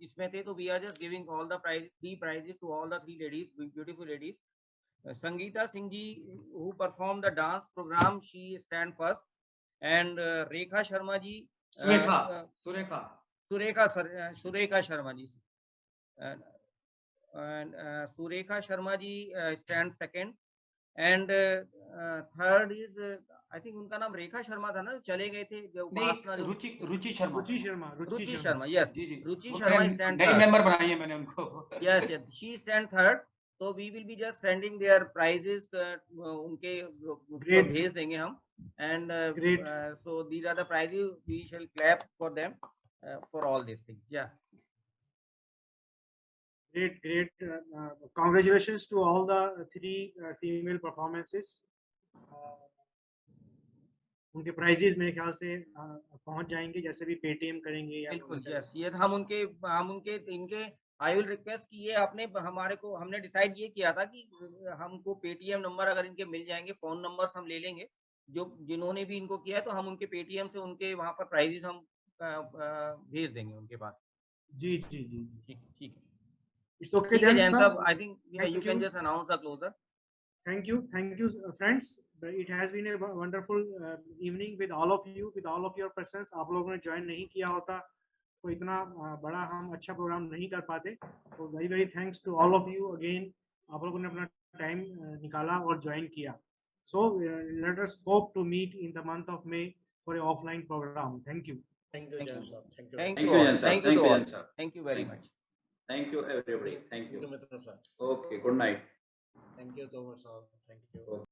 [SPEAKER 2] इसमें थे, तो we are just giving all the 3 prizes to all the 3 ladies, beautiful ladies. Sangeeta Singh ji, who performed the dance program, she stand first, and Rekha Sharma ji, Surekha Sharma ji, and Surekha Sharma ji stand second, and third is I think उनका नाम रेखा शर्मा था ना, चले गए थे जो उपासना,
[SPEAKER 6] रुचि Sharma,
[SPEAKER 2] yes, रुचि Sharma stand
[SPEAKER 6] नई member बनाई है मैंने उनको।
[SPEAKER 2] yes, she stand third. So we will be just sending their prizes, उनके भेज देंगे हम, and so these are the prizes. We shall clap for them for all these things. Yeah.
[SPEAKER 1] Great. Congratulations to all the 3 female performances. उनके prices मेरे ख्याल से पहुंच जाएंगे, जैसे भी पेटीएम करेंगे या
[SPEAKER 2] बिल्कुल, यस, ये हम उनके इनके आई विल रिक्वेस्ट कि ये हमने डिसाइड ये किया था कि हमको पेटीएम नंबर अगर इनके मिल जाएंगे, फोन नंबर्स हम ले लेंगे, जिन्होंने भी इनको किया है, तो हम उनके पेटीएम से उनके वहां पर प्राइजेस हम भेज देंगे उनके पास।
[SPEAKER 1] जी।
[SPEAKER 2] ठीक है।
[SPEAKER 1] It's okay,
[SPEAKER 2] जैन साहब, I think you can just announce the closer.
[SPEAKER 1] Thank you, friends. It has been a wonderful evening with all of you, with all of your presence. आप लोगों ने ज्वाइन नहीं किया होता तो इतना बड़ा हम अच्छा प्रोग्राम नहीं कर पाते। तो very thanks to all of you again. आप लोगों ने अपना टाइम निकाला और ज्वाइन किया। So let us hope to meet in the month of May for an offline program. Thank you.
[SPEAKER 3] Thank you, Jan sir.
[SPEAKER 2] Thank you very much.
[SPEAKER 3] Thank you, everybody. Thank you.
[SPEAKER 12] Mr. Sir.
[SPEAKER 3] Okay, good night.
[SPEAKER 12] Thank you, Thomas sir. Thank you.